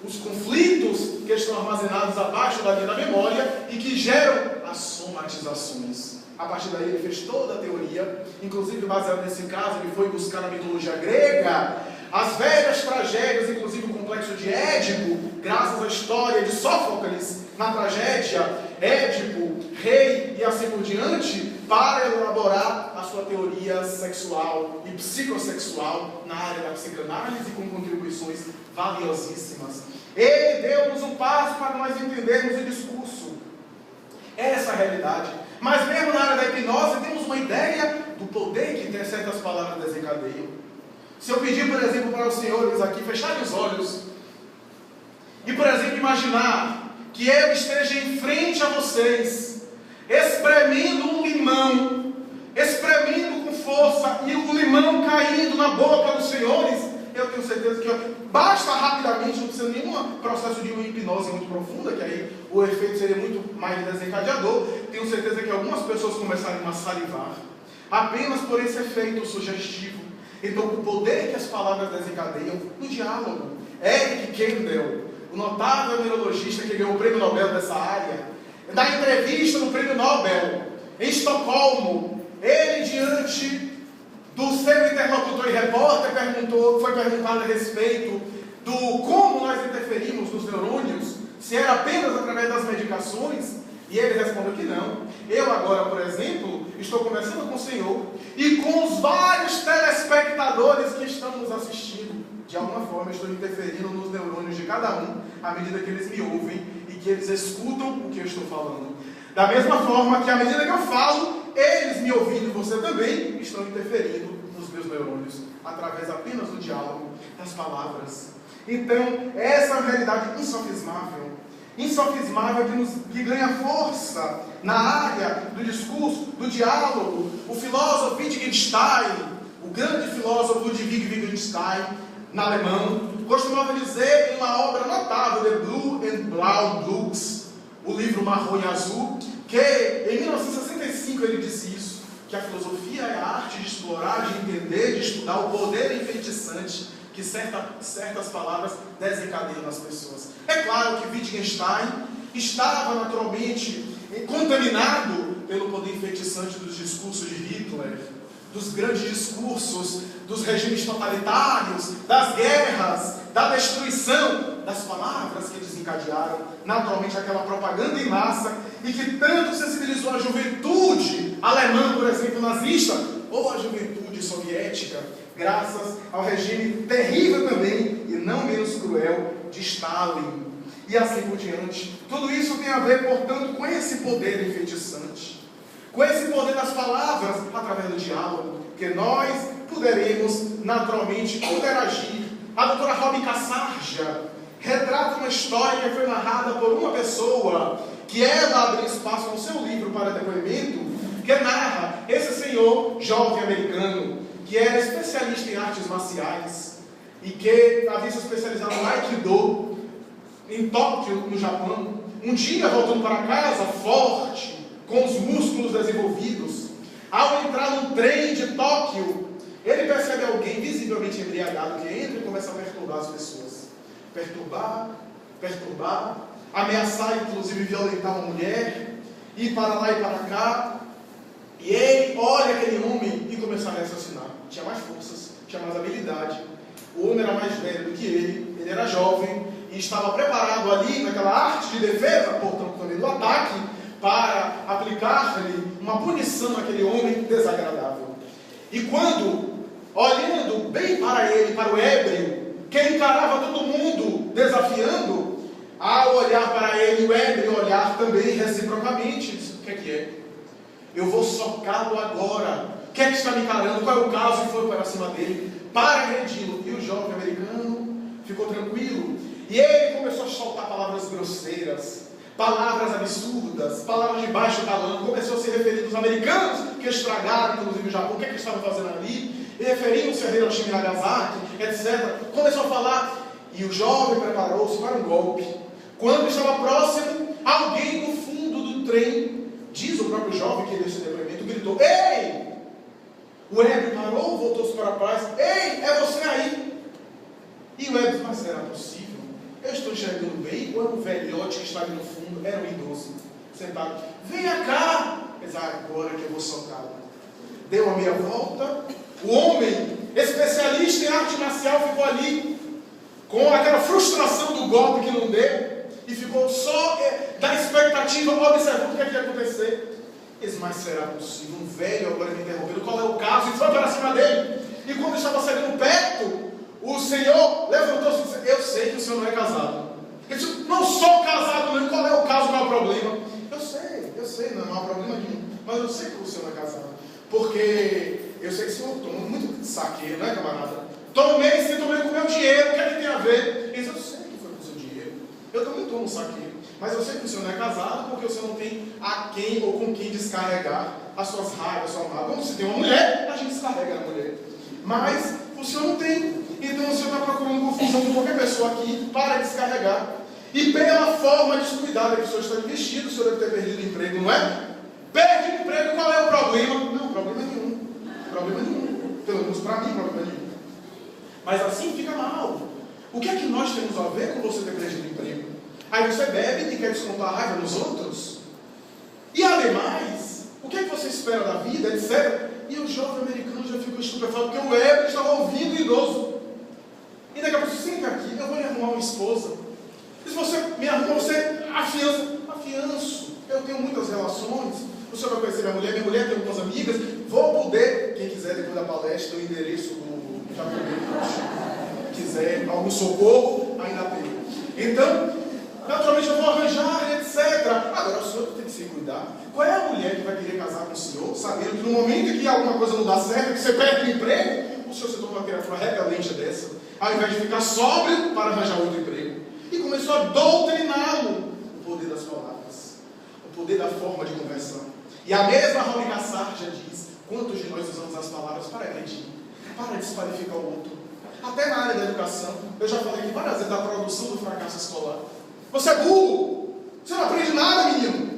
os conflitos que estão armazenados abaixo da linha da memória e que geram as somatizações. A partir daí ele fez toda a teoria, inclusive baseado nesse caso, ele foi buscar na mitologia grega as velhas tragédias, inclusive o complexo complexo de Édipo, graças à história de Sófocles, na tragédia, Édipo, rei e assim por diante, para elaborar a sua teoria sexual e psicossexual na área da psicanálise, com contribuições valiosíssimas. Ele deu-nos um passo para nós entendermos o discurso. Essa é a realidade. Mas mesmo na área da hipnose, temos uma ideia do poder que certas palavras desencadeiam. Se eu pedir, por exemplo, para os senhores aqui fecharem os olhos e, por exemplo, imaginar que eu esteja em frente a vocês, espremendo um limão, espremendo com força, e o limão caindo na boca dos senhores, eu tenho certeza que basta rapidamente, não precisa nenhum processo de uma hipnose muito profunda, que aí o efeito seria muito mais desencadeador. Tenho certeza que algumas pessoas começariam a salivar, apenas por esse efeito sugestivo. Então, o poder que as palavras desencadeiam no diálogo. Eric Kendall, o notável neurologista que ganhou o prêmio Nobel dessa área, na entrevista no prêmio Nobel, em Estocolmo, ele, diante do seu interlocutor e repórter, foi perguntado a respeito do como nós interferimos nos neurônios, se era apenas através das medicações, e ele respondeu que não. Eu agora, por exemplo, estou conversando com o Senhor e com os vários telespectadores que estão nos assistindo. De alguma forma, estou interferindo nos neurônios de cada um, à medida que eles me ouvem e que eles escutam o que eu estou falando. Da mesma forma que, à medida que eu falo, eles me ouvindo e você também estão interferindo nos meus neurônios, através apenas do diálogo, das palavras. Então, essa é uma realidade insofismável que ganha força na área do discurso, do diálogo. O filósofo Wittgenstein, o grande filósofo Ludwig Wittgenstein, na alemão, costumava dizer em uma obra notável, The Blue and Blau Books, o livro Marrom e Azul, que em 1965 ele disse isso, que a filosofia é a arte de explorar, de entender, de estudar o poder enfeitiçante que certas palavras desencadeiam nas pessoas. É claro que Wittgenstein estava naturalmente contaminado pelo poder enfeitiçante dos discursos de Hitler, dos grandes discursos, dos regimes totalitários, das guerras, da destruição, das palavras que desencadearam naturalmente aquela propaganda em massa e que tanto sensibilizou a juventude alemã, por exemplo, nazista, ou a juventude soviética, graças ao regime terrível também, e não menos cruel, de Stalin, e assim por diante. Tudo isso tem a ver, portanto, com esse poder enfeitiçante, com esse poder das palavras, através do diálogo, que nós poderemos naturalmente interagir. A doutora Robin Cassarja retrata uma história que foi narrada por uma pessoa, que ela abriu espaço no seu livro para depoimento, que narra esse senhor jovem americano, que era especialista em artes marciais e que havia se especializado no Aikido em Tóquio, no Japão. Um dia, voltando para casa, forte, com os músculos desenvolvidos, ao entrar num trem de Tóquio, ele percebe alguém visivelmente embriagado que entra e começa a perturbar as pessoas. Perturbar, ameaçar, inclusive violentar uma mulher, ir para lá e para cá. E ele olha aquele homem e começa a raciocinar. Tinha mais forças, tinha mais habilidade. O homem era mais velho do que ele era jovem e estava preparado ali naquela arte de defesa, portanto também do ataque, para aplicar-lhe uma punição naquele homem desagradável. E quando, olhando bem para ele, para o ébrio, que encarava todo mundo desafiando, ao olhar para ele, o ébrio olhar também reciprocamente, disse: o que é? Eu vou socá-lo agora. O que é que está me encarando? Qual é o caso? E foi para cima dele para agredi-lo. E o jovem americano ficou tranquilo. E ele começou a soltar palavras grosseiras, palavras absurdas, palavras de baixo calão. Começou a se referir aos americanos que estragaram, inclusive, o Japão. O que é que estavam fazendo ali? E referindo-se a Hiroshima e Nagasaki, etc. Começou a falar. E o jovem preparou-se para um golpe. Quando estava próximo, alguém no fundo do trem, diz o próprio jovem que deu esse depoimento, gritou: ei! O ébrio parou, voltou-se para trás: ei, é você aí! E o ébrio disse: mas será possível? Eu estou enxergando bem, ou é um velhote que está ali no fundo? Era um idoso, sentado. Venha cá! Mas agora que eu vou socá-lo. Deu a meia volta, o homem, especialista em arte marcial, ficou ali, com aquela frustração do golpe que não deu, e ficou só da expectativa, observando o que ia acontecer. Mas será possível? Um velho agora me interrompendo, qual é o caso? E foi para cima dele. E quando estava chegando perto, o Senhor levantou-se e disse: eu sei que o senhor não é casado. Ele disse: não sou casado, não. Qual é o caso, qual é o problema? Eu sei, não há problema nenhum. Mas eu sei que o senhor não é casado. Porque eu sei que o senhor toma muito saqueiro, não é, camarada? Tomei com o meu dinheiro, o que é que tem a ver? Ele disse: eu sei que foi com o seu dinheiro. Eu também tomo saqueiro. Mas eu sei que o senhor não é casado porque o senhor não tem a quem ou com quem descarregar as suas raivas, a sua mágoa. Quando você tem uma mulher, a gente descarrega na mulher. Mas o senhor não tem. Então o senhor está procurando confusão com qualquer pessoa aqui para descarregar. E pela forma descuidada que o senhor está vestido, o senhor deve ter perdido o emprego, não é? Perde o emprego, qual é o problema? Não, problema nenhum. Problema nenhum. Pelo menos para mim, problema nenhum. Mas assim fica mal. O que é que nós temos a ver com você ter perdido o emprego? Aí você bebe e quer descontar a raiva nos outros? E ademais, o que é que você espera da vida, etc. E o jovem americano já ficou estupefato, porque o Heber estava ouvindo o idoso. E daqui a pouco, senta aqui, eu vou lhe arrumar uma esposa. E se você me arruma, você afianço. Eu tenho muitas relações. O senhor vai conhecer minha mulher tem algumas amigas. Vou poder, quem quiser depois da palestra, o endereço do quiser algum socorro, ainda tem. Então, naturalmente eu vou arranjar, etc. Agora o senhor tem que se cuidar. Qual é a mulher que vai querer casar com o senhor, sabendo que no momento em que alguma coisa não dá certo, que você perde o emprego, o senhor se torna uma criatura repelente dessa, ao invés de ficar sóbrio para arranjar outro emprego. E começou a doutriná-lo o poder das palavras, o poder da forma de conversar. E a mesma Raul Kassar já diz: quantos de nós usamos as palavras para agredir, para desqualificar o outro? Até na área da educação, eu já falei aqui várias vezes da produção do fracasso escolar. Você é burro, você não aprende nada, menino.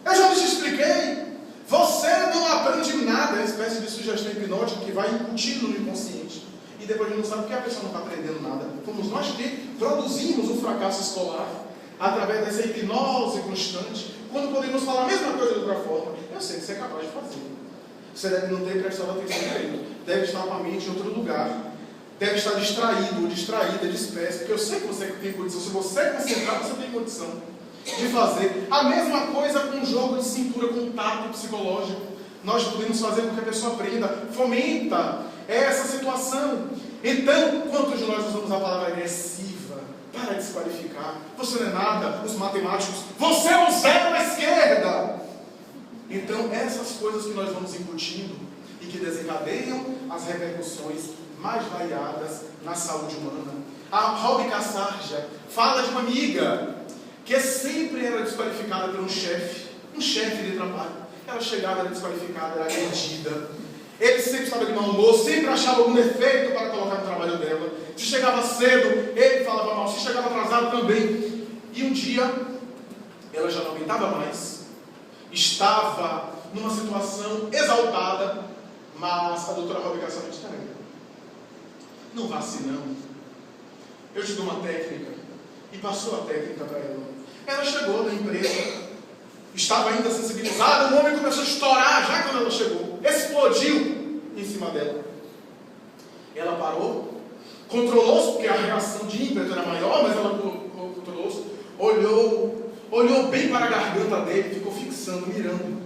Eu já te expliquei. Você não aprende nada. É uma espécie de sugestão hipnótica que vai incutindo no inconsciente. E depois a gente não sabe porque a pessoa não está aprendendo nada. Fomos nós que produzimos o fracasso escolar através dessa hipnose constante, quando podemos falar a mesma coisa de outra forma. Eu sei que você é capaz de fazer. Você deve não ter prestado atenção nele. Deve estar com a mente em outro lugar. Deve estar distraído ou distraída, disperso, porque eu sei que você tem condição. Se você concentrar, você tem condição de fazer. A mesma coisa com um jogo de cintura, com um tato psicológico. Nós podemos fazer com que a pessoa aprenda, fomenta essa situação. Então, quantos de nós usamos a palavra agressiva para desqualificar? Você não é nada, os matemáticos, você é um zero à esquerda. Então, essas coisas que nós vamos incutindo e que desencadeiam as repercussões mais variadas na saúde humana. A Raul Kassar fala de uma amiga que sempre era desqualificada por um chefe de trabalho. Ela chegava, era desqualificada, era agredida. Ele sempre estava de mau humor, sempre achava algum defeito para colocar no trabalho dela. Se chegava cedo, ele falava mal. Se chegava atrasado também. E um dia, ela já não aguentava mais. Estava numa situação exaltada, mas a doutora Raul Kassar disse: não vá assim não. Eu te dou uma técnica. E passou a técnica para ela. Ela chegou na empresa, estava ainda sensibilizada, o homem começou a estourar já quando ela chegou. Explodiu em cima dela. Ela parou, controlou-se, porque a reação de ímpeto era maior, mas ela controlou-se, olhou bem para a garganta dele, ficou fixando, mirando.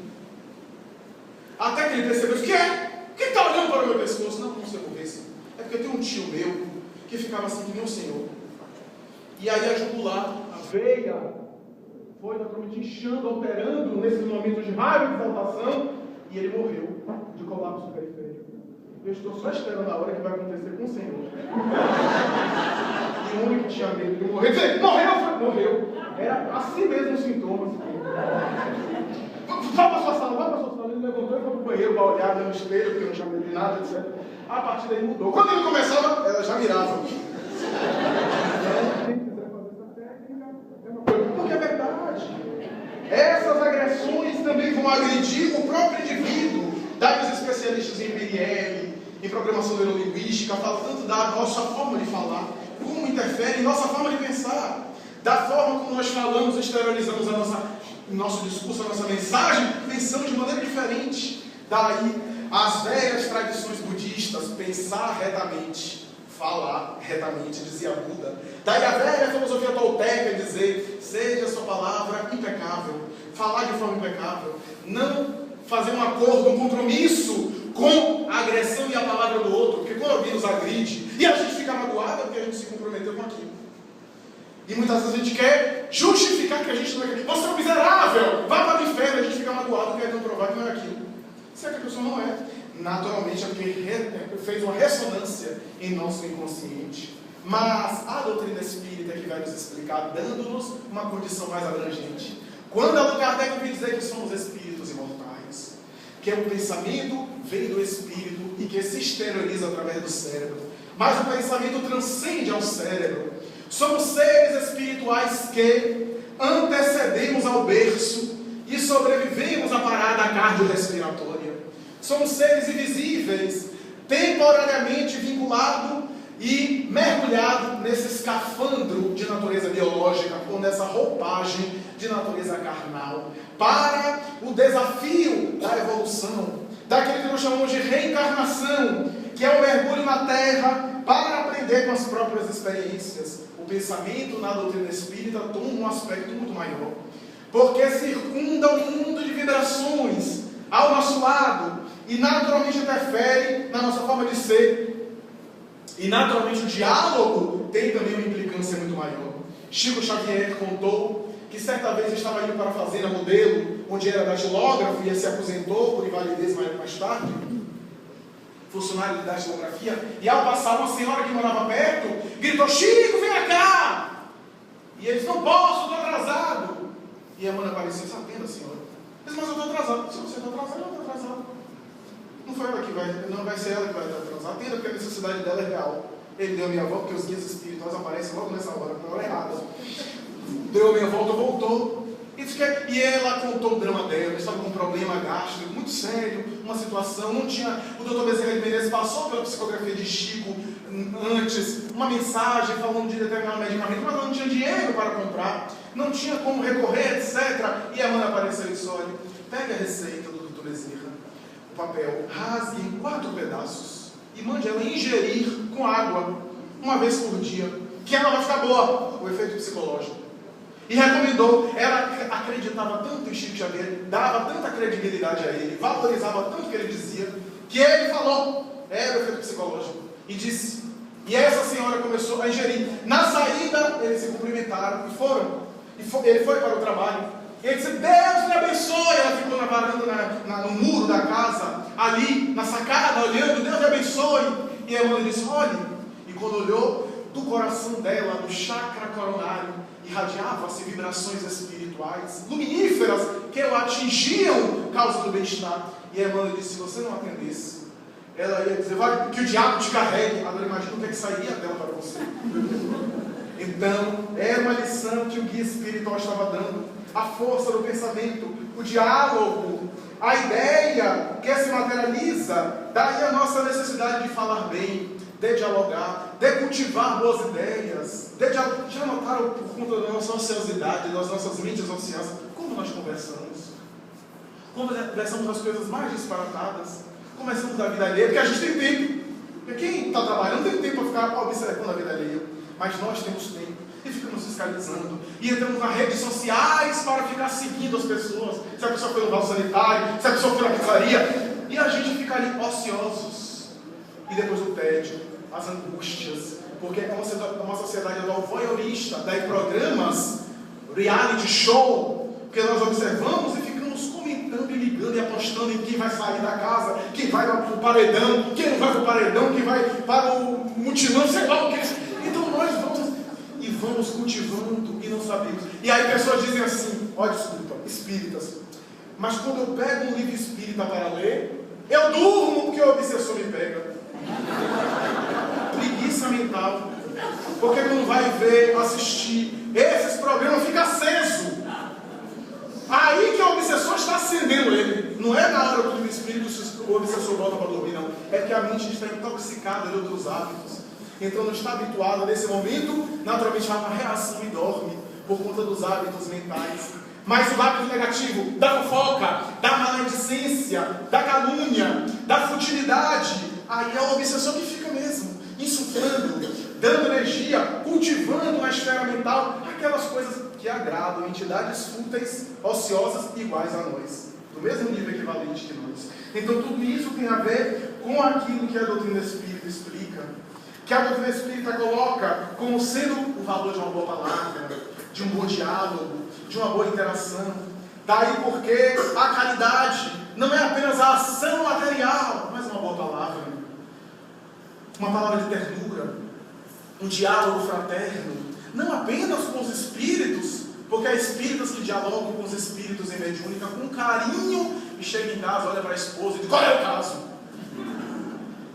Até que ele percebeu: o que é? Quem está olhando para o meu pescoço? Não se aborreça. É porque tem um tio meu que ficava assim que nem o senhor. E aí a jugular, a veia, foi naturalmente inchando, alterando nesses momentos de raiva e exaltação, e ele morreu de colapso periférico. Eu estou só esperando a hora que vai acontecer com o Senhor. E o homem que tinha medo de morrer, disse: morreu. Era assim mesmo os sintomas. Vai para sua sala. Ele levantou e foi para o banheiro para olhar no espelho, porque não tinha medo de nada, etc. A partir daí mudou. Quando ele começava, ela já mirava. Quem quiser fazer essa técnica, é uma coisa. Porque é verdade. Essas agressões também vão agredir o próprio indivíduo. Daí os especialistas em PNL, em programação neurolinguística, falam tanto da nossa forma de falar, como interfere em nossa forma de pensar. Da forma como nós falamos, exteriorizamos o nosso discurso, a nossa mensagem, pensamos de maneira diferente. Daí as velhas tradições budistas: pensar retamente, falar retamente, dizia Buda. Daí a velha filosofia tolteca dizer: seja a sua palavra impecável, falar de forma impecável, não fazer um acordo, um compromisso com a agressão e a palavra do outro, porque quando alguém nos agride e a gente fica magoado é porque a gente se comprometeu com aquilo. E muitas vezes a gente quer justificar que a gente não é aquilo. Você é um miserável, vá para o inferno, a gente fica magoado querendo provar que não é aquilo. Se é que a pessoa não é, naturalmente é porque fez uma ressonância em nosso inconsciente. Mas a doutrina espírita que vai nos explicar, dando-nos uma condição mais abrangente. Quando Allan Kardec vem dizer que somos espíritos imortais, que o pensamento vem do espírito e que se exterioriza através do cérebro, mas o pensamento transcende ao cérebro. Somos seres espirituais que antecedemos ao berço e sobrevivemos à parada cardiorrespiratória. Somos seres invisíveis, temporariamente vinculados e mergulhados nesse escafandro de natureza biológica, ou nessa roupagem de natureza carnal, para o desafio da evolução, daquilo que nós chamamos de reencarnação, que é o mergulho na Terra para aprender com as próprias experiências. O pensamento na doutrina espírita toma um aspecto muito maior, porque circunda um mundo de vibrações ao nosso lado e naturalmente interfere na nossa forma de ser. E naturalmente o diálogo tem também uma implicância muito maior. Chico Xavier contou que certa vez estava indo para a fazenda Modelo, onde era datilógrafo e se aposentou por invalidez mais tarde, funcionário de datilografia, e ao passar uma senhora que morava perto, gritou: Chico, vem cá! E ele disse: não posso, estou atrasado. E a Amanda apareceu: atenda, senhora. Ele disse: mas eu estou atrasado. Se você está atrasado, eu estou atrasado. Não foi ela que vai, não vai ser ela que vai estar atrasada. Atenda, porque a necessidade dela é real. Ele deu a minha volta, porque os guias espirituais aparecem logo nessa hora, na hora errada. Deu a minha volta, voltou. E ela contou o drama dela. Estava com um problema gástrico muito sério, uma situação, não tinha. O doutor Bezerra de Menezes passou pela psicografia de Chico antes, uma mensagem falando de determinado medicamento, mas não tinha dinheiro para comprar, não tinha como recorrer, etc. E a Amanda apareceu e disse: olha, pegue a receita do doutor Bezerra, o papel, rasgue em 4 pedaços e mande ela ingerir com água uma vez por dia, que ela vai ficar boa. O efeito psicológico. E recomendou. Ela acreditava tanto em Chico Xavier, dava tanta credibilidade a ele, valorizava tanto o que ele dizia, que ele falou, era o efeito psicológico, e disse. E essa senhora começou a ingerir. Na saída, eles se cumprimentaram e foram. Ele foi para o trabalho. E ele disse: Deus me abençoe. Ela ficou na varanda, no muro da casa, ali, na sacada, olhando: Deus me abençoe. E a mãe disse: olhe. E quando olhou, do coração dela, do chakra coronário, irradiavam-se vibrações espirituais, luminíferas, que o atingiam, causa do bem-estar. E a irmã disse: se você não atendesse, ela ia dizer: vai, que o diabo te carregue. Agora imagina o que é que sairia dela para você. Então, era uma lição que o guia espiritual estava dando. A força do pensamento, o diálogo, a ideia que se materializa. Daí a nossa necessidade de falar bem, de dialogar, de cultivar boas ideias, já notaram, por conta da nossa ociosidade, das nossas mentes ociosas, como nós conversamos? Conversamos as coisas mais disparatadas, conversamos da vida alheia, porque a gente tem tempo. Porque quem está trabalhando tem tempo para ficar observando a vida alheia, mas nós temos tempo e ficamos fiscalizando, e entramos nas redes sociais para ficar seguindo as pessoas, se a pessoa foi no vaso sanitário, se a pessoa foi na pizzaria, e a gente fica ali ociosos, e depois o tédio, as angústias, porque é uma sociedade voyeurista, daí programas, reality show, que nós observamos e ficamos comentando e ligando e apostando em quem vai sair da casa, quem vai para o paredão, quem não vai para o paredão, quem vai para o mutirão, sei lá o que. Então nós vamos cultivando e não sabemos. E aí pessoas dizem assim: ó, desculpa, espíritas, mas quando eu pego um livro espírita para ler, eu durmo porque o obsessor me pega. Preguiça mental, porque não vai ver, assistir esses programas, fica aceso. Aí que o obsessor está acendendo ele. Não é na hora do espírito o obsessor volta para dormir, não. É que a mente está intoxicada de outros hábitos, então não está habituada nesse momento, naturalmente vai uma reação e dorme por conta dos hábitos mentais. Mas o hábito negativo da fofoca, da maledicência, da calúnia, da futilidade, aí é o obsessor que fica mesmo insuflando e tal, aquelas coisas que agradam entidades fúteis, ociosas, iguais a nós, do mesmo nível equivalente que nós. Então tudo isso tem a ver com aquilo que a doutrina espírita explica, que a doutrina espírita coloca como sendo o valor de uma boa palavra, de um bom diálogo, de uma boa interação. Daí porque a caridade não é apenas a ação material, mas uma boa palavra, uma palavra de ternura, um diálogo fraterno, não apenas com os espíritos, porque há espíritas que dialogam com os espíritos em mediúnica com carinho e chega em casa, olha para a esposa e diz: qual é o caso?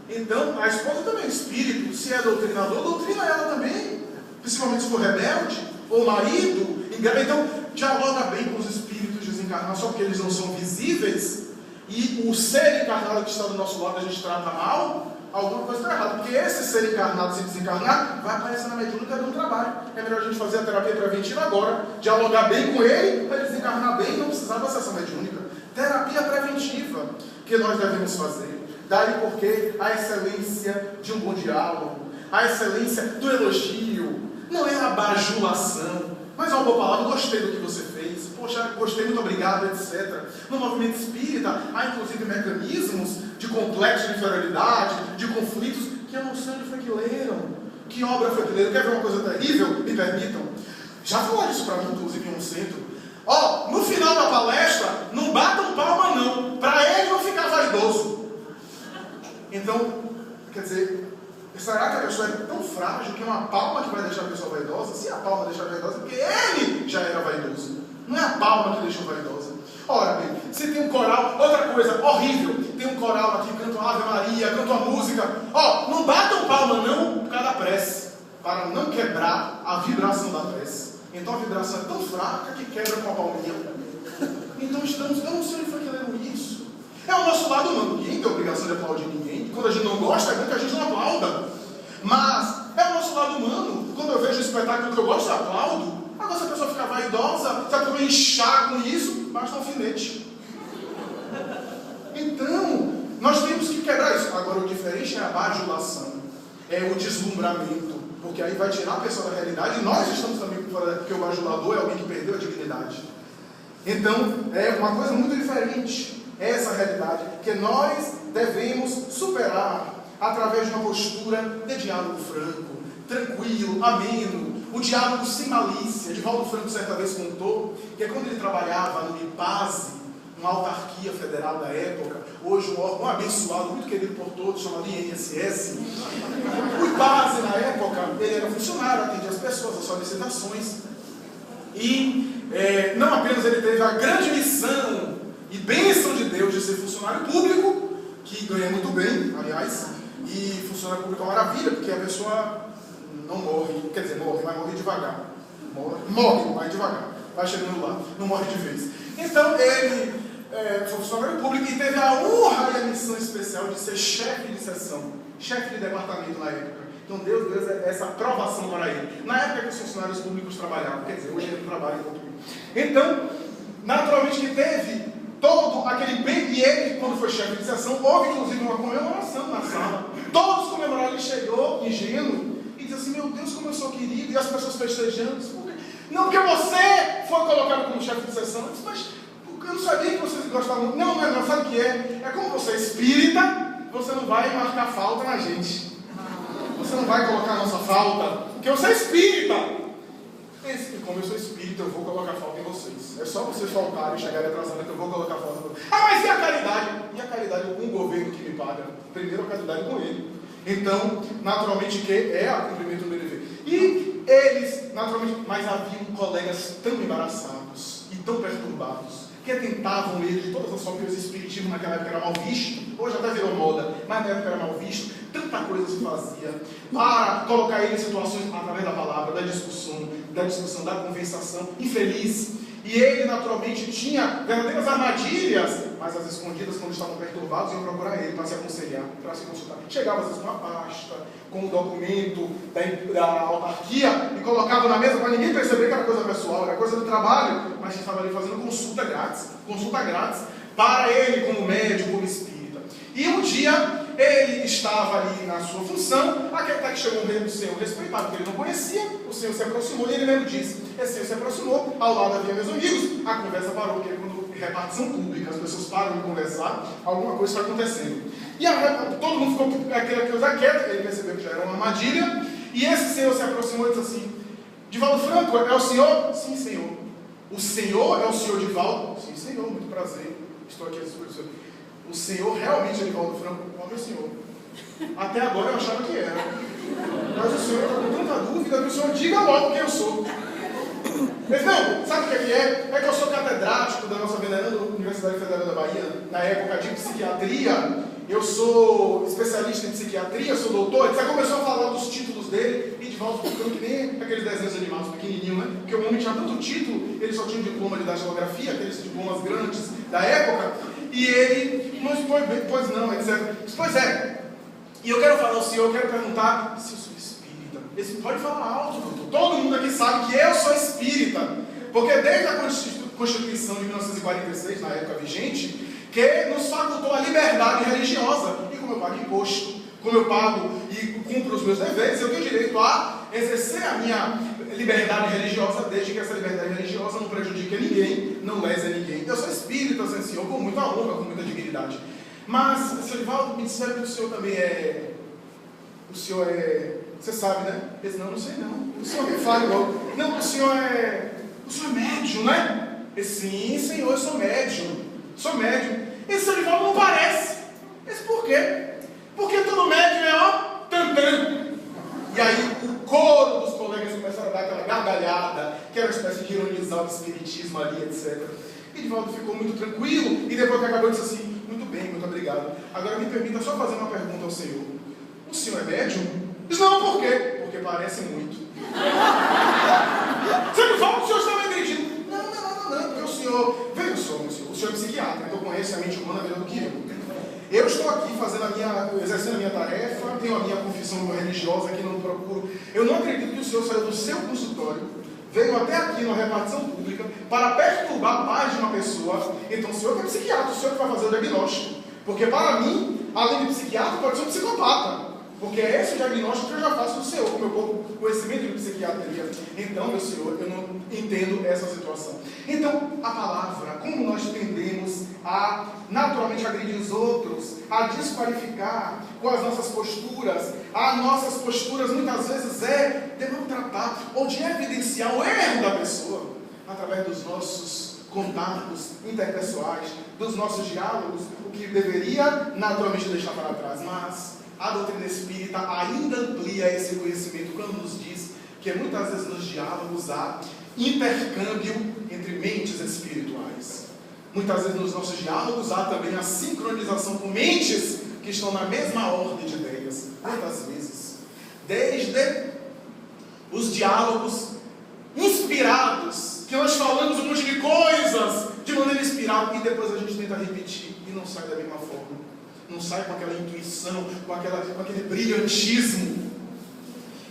Então, a esposa também é espírito, se é doutrinador, doutrina ela também, principalmente se for rebelde, ou marido, então dialoga bem com os espíritos desencarnados, só porque eles não são visíveis, e o ser encarnado que está do nosso lado a gente trata mal, alguma coisa está errada, porque esse ser encarnado, se desencarnar, vai aparecer na mediúnica dando trabalho. É melhor a gente fazer a terapia preventiva agora, dialogar bem com ele, para ele desencarnar bem e não precisar da sessão mediúnica. Terapia preventiva que nós devemos fazer. Daí porque a excelência de um bom diálogo, a excelência do elogio, não é a bajulação, mas é uma boa palavra: gostei do que você fez, poxa, gostei, muito obrigado, etc. No movimento espírita, há inclusive mecanismos de complexo de inferioridade, de conflitos, que eu não sei onde foi que leram, que obra foi que leram. Quer ver uma coisa terrível? Me permitam. Já falaram isso para mim, inclusive, em um centro. No final da palestra, não batam palma não, para ele não ficar vaidoso. Então, quer dizer, será que a pessoa é tão frágil que é uma palma que vai deixar a pessoa vaidosa? Se a palma deixar vaidosa, é porque ele já era vaidoso. Não é a palma que deixou vaidosa. Ora bem, se tem um coral, outra coisa horrível, tem um coral aqui, canta uma Ave Maria, canta uma música, não batam palma não por causa da prece, para não quebrar a vibração da prece. Então a vibração é tão fraca que quebra com a palminha. Então eu não sei onde foi que leram isso. É o nosso lado humano. Ninguém tem obrigação de aplaudir ninguém. Quando a gente não gosta, é bom que a gente não aplauda. Mas é o nosso lado humano. Quando eu vejo um espetáculo que eu gosto, eu aplaudo. Agora, se a pessoa ficar vaidosa, se a pessoa inchar com isso, basta um alfinete. Então, nós temos que quebrar isso. Agora, o diferente é a bajulação, é o deslumbramento, porque aí vai tirar a pessoa da realidade, e nós estamos também por fora, porque o bajulador é alguém que perdeu a dignidade. Então, é uma coisa muito diferente, essa realidade, que nós devemos superar através de uma postura de diálogo franco, tranquilo, ameno, o diálogo sem malícia. Divaldo Franco certa vez contou que quando ele trabalhava no IPASE, uma autarquia federal da época, hoje um órgão abençoado, muito querido por todos, chamado INSS. O IPASE, na época, ele era funcionário, atendia as pessoas, as solicitações. E não apenas ele teve a grande missão e bênção de Deus de ser funcionário público, que ganha muito bem, aliás, e funcionário público é uma maravilha, porque a pessoa não morre, quer dizer, morre, mas morre devagar. Morre, mas devagar. Vai chegando lá, não morre de vez. Então ele foi funcionário público e teve a honra e a missão especial de ser chefe de seção, chefe de departamento na época. Então Deus deu essa aprovação para ele. Na época que os funcionários públicos trabalhavam, quer dizer, hoje ele trabalha em Portugal. Então, naturalmente que teve todo aquele bem, e ele, quando foi chefe de seção, houve inclusive uma comemoração na sala. Todos comemoraram, ele chegou ingênuo e disse assim: meu Deus, como eu sou querido, e as pessoas festejando. Não, porque você foi colocado como chefe de seção. Eu disse: mas eu não sabia que vocês gostavam. Não, sabe o que é? É como você é espírita, você não vai marcar falta na gente. Você não vai colocar a nossa falta, porque você é espírita. Como eu sou espírita, eu vou colocar falta em vocês. É só vocês faltarem e chegarem atrasando que eu vou colocar falta em vocês. Mas e a caridade? E a caridade com o governo que me paga? Primeiro a caridade com ele. Então, naturalmente que é a cumprimento do meu dever. E eles, naturalmente, mas haviam colegas tão embaraçados e tão perturbados, que tentavam ele de todas as formas, que o espiritismo naquela época era mal visto, hoje até virou moda, mas na época era mal visto, tanta coisa se fazia, para colocar ele em situações através da palavra, da discussão, da conversação infeliz. E ele naturalmente tinha verdadeiras armadilhas, mas as escondidas, quando estavam perturbados, iam procurar ele para se aconselhar, para se consultar. Chegava às vezes com uma pasta, com um documento da autarquia e colocava na mesa para ninguém perceber que era coisa pessoal, era coisa do trabalho, mas estava ali fazendo consulta grátis para ele como médico, como espírita. E um dia ele estava ali na sua função, até que chegou um rei do Senhor respeitado, que ele não conhecia, o Senhor se aproximou e ele mesmo disse, esse Senhor se aproximou, ao lado havia meus amigos, a conversa parou, porque quando repartição pública, as pessoas param de conversar, alguma coisa está acontecendo. E todo mundo ficou aquela coisa quieta, ele percebeu que já era uma armadilha, e esse Senhor se aproximou e disse assim, Divaldo Franco, é o senhor? Sim, senhor. O senhor é o senhor Divaldo? Sim, senhor, muito prazer, estou aqui. O senhor realmente é Divaldo Franco? Ó, meu senhor. Até agora eu achava que era. Mas o senhor está com tanta dúvida que o senhor diga logo quem eu sou. Mas não, sabe o que é? É que eu sou catedrático da nossa veneranda Universidade Federal da Bahia, na época de psiquiatria, eu sou especialista em psiquiatria, sou doutor, você começou a falar dos títulos dele, e Divaldo ficando que nem aqueles desenhos animados pequenininhos, né? Porque o homem tinha tanto título, ele só tinha um diploma de datilografia, aqueles diplomas grandes da época, e ele, mas pois não, etc. Pois é, e eu quero falar ao senhor, eu quero perguntar se eu sou espírita. Esse pode falar alto, doutor. Todo mundo aqui sabe que eu sou espírita, porque desde a Constituição de 1946, na época vigente, que nos facultou a liberdade religiosa. E como eu pago imposto, como eu pago e cumpro os meus deveres, eu tenho direito a exercer a minha liberdade religiosa, desde que essa liberdade religiosa não prejudique ninguém, não lese ninguém. Eu sou espírita, senhor, com muita honra, com muita dignidade. Mas, senhor Divaldo, me disseram que o senhor também é... O senhor é... Você sabe, né? Eu disse, não sei não. O senhor me fala logo. Não, o senhor é médium, né? Eu disse, sim, senhor, eu sou médium. Sou médium. Esse senhor Divaldo não parece. Eu disse, por quê? Porque todo médium é ó, tantã. E aí o coro dos colegas começaram a dar aquela gargalhada, que era uma espécie de ironizar o espiritismo ali, etc. E Divaldo ficou muito tranquilo, e depois que acabou disse assim, muito bem, muito obrigado. Agora me permita só fazer uma pergunta ao senhor. O senhor é médium? Diz, não, por quê? Porque parece muito. Senhor Divaldo, o senhor está me agredindo. Não, porque o senhor... Veja, o senhor é psiquiatra, então conhece a mente humana melhor do que eu. Eu estou aqui exercendo a minha tarefa, tenho a minha confissão religiosa aqui, não procuro. Eu não acredito que o senhor saiu do seu consultório, veio até aqui na repartição pública para perturbar a paz de uma pessoa. Então o senhor que é psiquiatra, o senhor que vai fazer o diagnóstico. Porque para mim, além de psiquiatra, pode ser um psicopata. Porque é esse o diagnóstico que eu já faço do senhor, com o meu conhecimento de psiquiatria. Então, meu senhor, eu não entendo essa situação. Então, a palavra, como nós tendemos a naturalmente agredir os outros, a desqualificar com as nossas posturas, as nossas posturas muitas vezes é de maltratar ou de evidenciar o erro da pessoa, através dos nossos contatos interpessoais, dos nossos diálogos, o que deveria naturalmente deixar para trás. Mas a doutrina espírita ainda amplia esse conhecimento quando nos diz que muitas vezes nos diálogos há intercâmbio entre mentes espirituais. Muitas vezes nos nossos diálogos há também a sincronização com mentes que estão na mesma ordem de ideias. Muitas vezes, desde os diálogos inspirados, que nós falamos um monte de coisas de maneira inspirada e depois a gente tenta repetir e não sai da mesma forma. Não sai com aquela intuição, com aquele brilhantismo.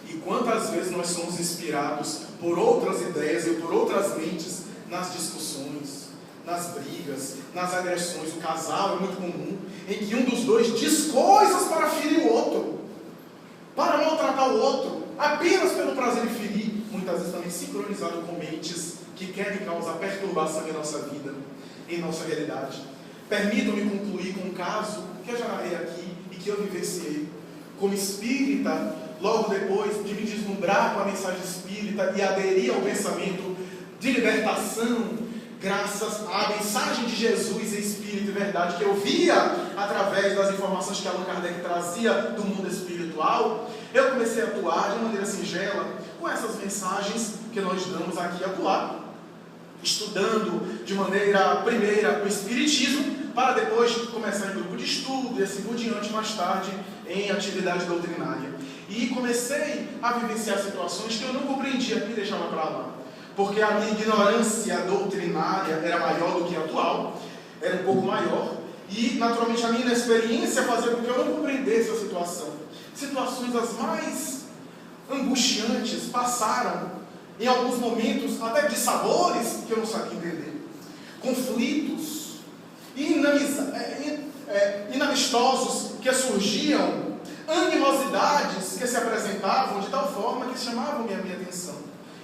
E quantas vezes nós somos inspirados por outras ideias e por outras mentes nas discussões, nas brigas, nas agressões. O casal é muito comum, em que um dos dois diz coisas para ferir o outro, para maltratar o outro, apenas pelo prazer de ferir. Muitas vezes também sincronizado com mentes que querem causar perturbação em nossa vida, em nossa realidade. Permitam-me concluir com um caso que eu já narrei aqui e que eu vivenciei. Como espírita, logo depois de me deslumbrar com a mensagem espírita e aderir ao pensamento de libertação, graças à mensagem de Jesus em espírito e verdade, que eu via através das informações que Allan Kardec trazia do mundo espiritual, eu comecei a atuar de maneira singela com essas mensagens que nós damos aqui e acolá, estudando de maneira primeira o Espiritismo, para depois começar em grupo de estudo e assim por diante, mais tarde em atividade doutrinária. E comecei a vivenciar situações que eu não compreendia e deixava para lá, porque a minha ignorância doutrinária era maior do que a atual, era um pouco maior, e naturalmente a minha inexperiência fazia com que eu não compreendesse a situação. Situações as mais angustiantes passaram em alguns momentos até de sabores que eu não sabia entender, conflitos inamistosos que surgiam animosidades que se apresentavam de tal forma que chamavam a minha atenção.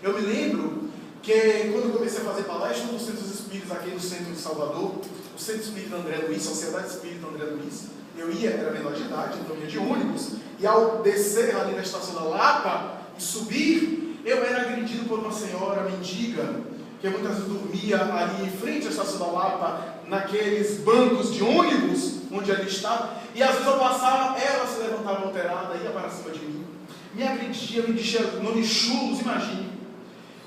Eu me lembro que quando eu comecei a fazer palestra nos centros espíritas aqui no centro de Salvador, o Centro Espírita André Luiz, Sociedade Espírita André Luiz, eu era menor de idade, então eu ia de ônibus, e ao descer ali na estação da Lapa e subir, eu era agredido por uma senhora mendiga, que muitas vezes dormia ali em frente à estação da Lapa, naqueles bancos de ônibus, onde ali estava, e às vezes eu passava, ela se levantava alterada, ia para cima de mim, me agredia, me dizia nomes chulos, imagine.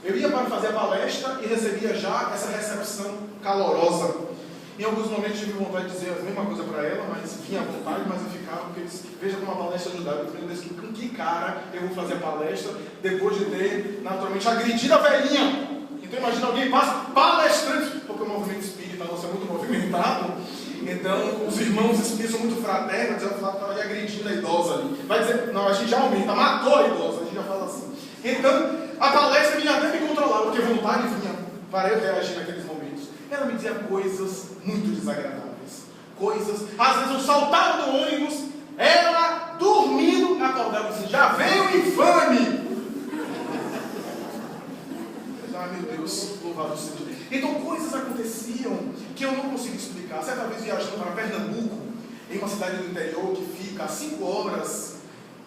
Eu ia para fazer a palestra e recebia já essa recepção calorosa. Em alguns momentos tive vontade de dizer a mesma coisa para ela, mas vinha à vontade, mas eu ficava, porque eu disse, veja como a palestra ajudava. Eu falei, com que cara eu vou fazer a palestra depois de ter, naturalmente, agredido a velhinha? Então imagina alguém passa palestrante, porque o movimento espírita nosso é muito movimentado, então os irmãos espíritas são muito fraternos, ela falava que estava ali agredindo a idosa ali. Vai dizer, não, a gente já aumenta, matou a idosa, a gente já fala assim. Então, a palestra vinha até me controlar, porque vontade vinha para eu reagir naqueles momentos. Ela me dizia coisas muito desagradáveis. Coisas, às vezes eu saltava do ônibus, ela dormindo, acordava assim, já veio o infame! Ah, meu Deus, louvado seja. Então coisas aconteciam que eu não consigo explicar. Certa vez viajando para Pernambuco, em uma cidade do interior que fica a 5 horas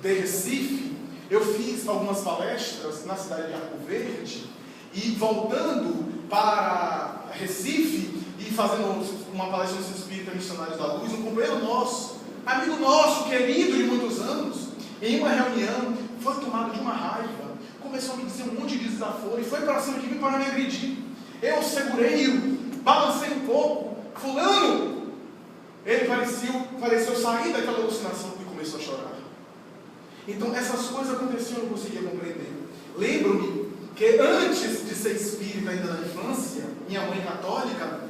de Recife, eu fiz algumas palestras na cidade de Arco Verde, e voltando para Recife e fazendo uma palestra no Centro Espírita Missionários da Luz, um companheiro nosso, amigo nosso, querido de muitos anos, em uma reunião, foi tomado de uma raiva, começou a me dizer um monte de desaforo e foi para cima de mim para me agredir. Eu segurei-o, balancei um pouco, fulano, ele pareceu sair daquela alucinação e começou a chorar. Então essas coisas aconteciam e eu não conseguia compreender. Lembro-me que antes de ser espírita, ainda na infância, minha mãe católica,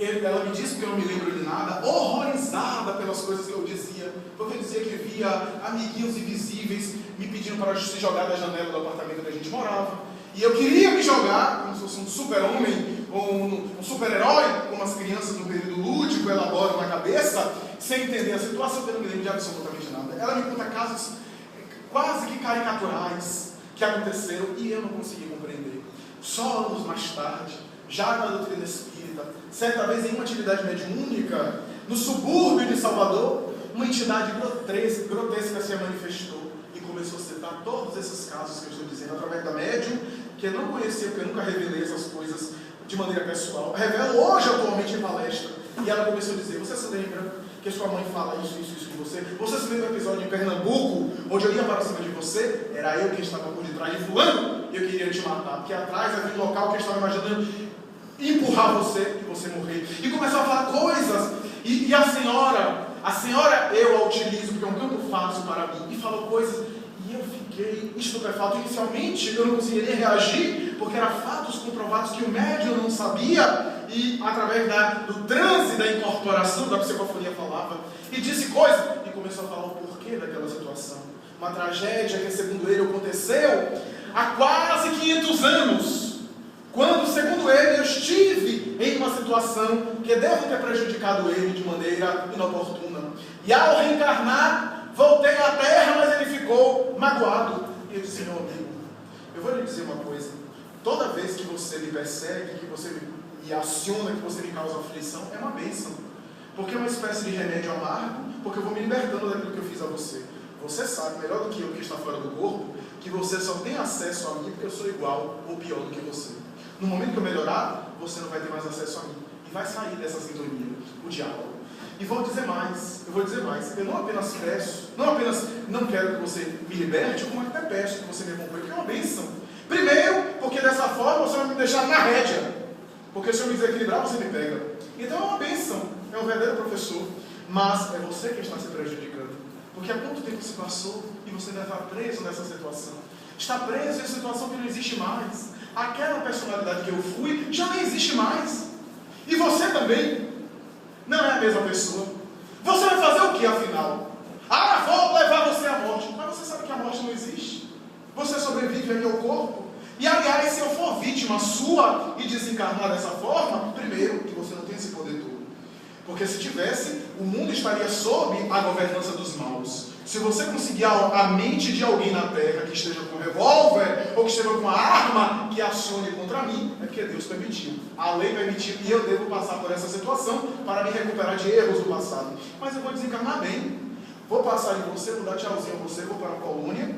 ela me disse, porque eu não me lembro de nada, horrorizada pelas coisas que eu dizia, porque eu dizia que via amiguinhos invisíveis me pedindo para se jogar da janela do apartamento onde a gente morava, e eu queria me jogar como se fosse um super-homem ou um super-herói, como as crianças no período lúdico elaboram na cabeça, sem entender a situação, porque eu não me lembro de absolutamente nada. Ela me conta casos quase que caricaturais que aconteceram e eu não consegui compreender. Só anos mais tarde, já na doutrina espírita, certa vez em uma atividade mediúnica, no subúrbio de Salvador, uma entidade grotesca se manifestou e começou a citar todos esses casos que eu estou dizendo, através da médium, que eu não conhecia, porque eu nunca revelei essas coisas de maneira pessoal. Revelo hoje, atualmente, em palestra. E ela começou a dizer, você se lembra que sua mãe fala isso de você? Você se lembra do episódio em Pernambuco, onde eu ia para cima de você? Era eu que estava por detrás de fulano, e eu queria te matar, porque atrás havia um local que eu estava imaginando empurrar você e você morrer. E começou a falar coisas, e a senhora eu a utilizo porque é um campo fácil para mim, e falou coisas, e eu fiquei estupefato. Inicialmente eu não conseguiria reagir, porque eram fatos comprovados que o médium não sabia, e através do transe da incorporação da psicofonia falava, e disse coisas, e começou a falar o porquê daquela situação. Uma tragédia que, segundo ele, aconteceu há quase 500 anos, quando, segundo ele, eu estive em uma situação que deve ter prejudicado ele de maneira inoportuna. E ao reencarnar, voltei à Terra, mas ele ficou magoado. E eu disse, meu amigo, eu vou lhe dizer uma coisa. Toda vez que você me persegue, que você me aciona, que você me causa aflição, é uma bênção. Porque é uma espécie de remédio amargo, porque eu vou me libertando daquilo que eu fiz a você. Você sabe, melhor do que eu que está fora do corpo, que você só tem acesso a mim porque eu sou igual ou pior do que você. No momento que eu melhorar, você não vai ter mais acesso a mim. E vai sair dessa sintonia, o diálogo. E vou dizer mais, eu não apenas peço, não apenas não quero que você me liberte, como até peço que você me acompanhe, porque é uma bênção. Primeiro, porque dessa forma você vai me deixar na rédea. Porque se eu me desequilibrar, você me pega. Então é uma bênção, é um verdadeiro professor. Mas é você que está se prejudicando. Porque há quanto tempo se passou e você deve estar preso nessa situação? Está preso em uma situação que não existe mais. Aquela personalidade que eu fui já nem existe mais. E você também não é a mesma pessoa. Você vai fazer o que afinal? Ah, vou levar você à morte. Mas você sabe que a morte não existe. Você sobrevive aqui ao corpo. E aliás, se eu for vítima sua e desencarnar dessa forma, primeiro, que você não tem esse poder todo. Porque se tivesse, o mundo estaria sob a governança dos maus. Se você conseguir a mente de alguém na terra que esteja com um revólver ou que esteja com uma arma que acione contra mim, é porque Deus permitiu. A lei permitiu e eu devo passar por essa situação para me recuperar de erros do passado. Mas eu vou desencarnar bem. Vou passar em você, vou dar tchauzinho a você, vou para a colônia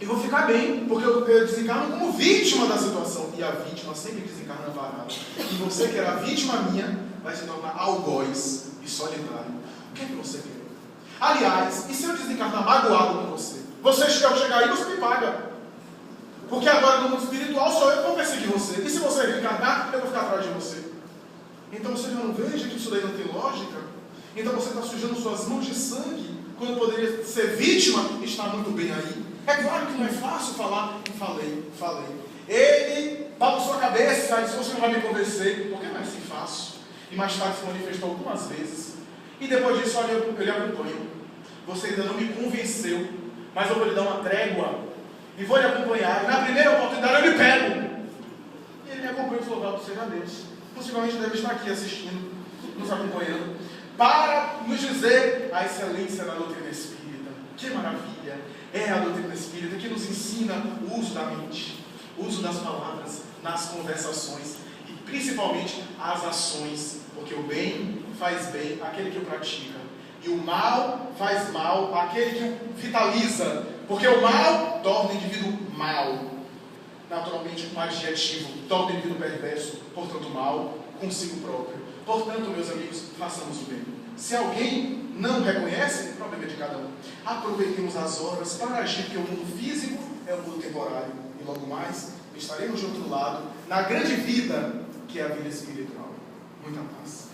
e vou ficar bem, porque eu desencarno como vítima da situação. E a vítima sempre desencarna varada. E você que era vítima minha, vai se tornar algoz e solitário. O que é que você quer? Aliás, e se eu desencarnar magoado com você? Você quer chegar aí, você me paga. Porque agora no mundo espiritual sou eu que vou perseguir você. E se você reencarnar, eu vou ficar atrás de você. Então você não veja que isso daí não tem lógica? Então você está sujando suas mãos de sangue, quando poderia ser vítima e está muito bem aí. É claro que não é fácil falar, e falei. Ele balançou a cabeça e disse, você não vai me convencer, porque não é assim fácil. E mais tarde se manifestou algumas vezes. E depois disso, olha, eu lhe acompanho. Você ainda não me convenceu, mas eu vou lhe dar uma trégua e vou lhe acompanhar. E na primeira oportunidade eu lhe pego. E ele me acompanha e falou, louvado seja Deus. Possivelmente deve estar aqui assistindo, nos acompanhando, para nos dizer a excelência da doutrina espírita. Que maravilha é a doutrina espírita que nos ensina o uso da mente, o uso das palavras nas conversações e principalmente as ações, porque o bem faz bem àquele que o pratica e o mal faz mal àquele que o vitaliza, porque o mal torna o indivíduo mal, naturalmente um adjetivo, torna o indivíduo perverso, portanto mal consigo próprio. Portanto, meus amigos, façamos o bem. Se alguém não reconhece, o problema é de cada um. Aproveitemos as horas para agir, porque o mundo físico é o mundo temporário. E logo mais, estaremos de outro lado, na grande vida, que é a vida espiritual. Muita paz.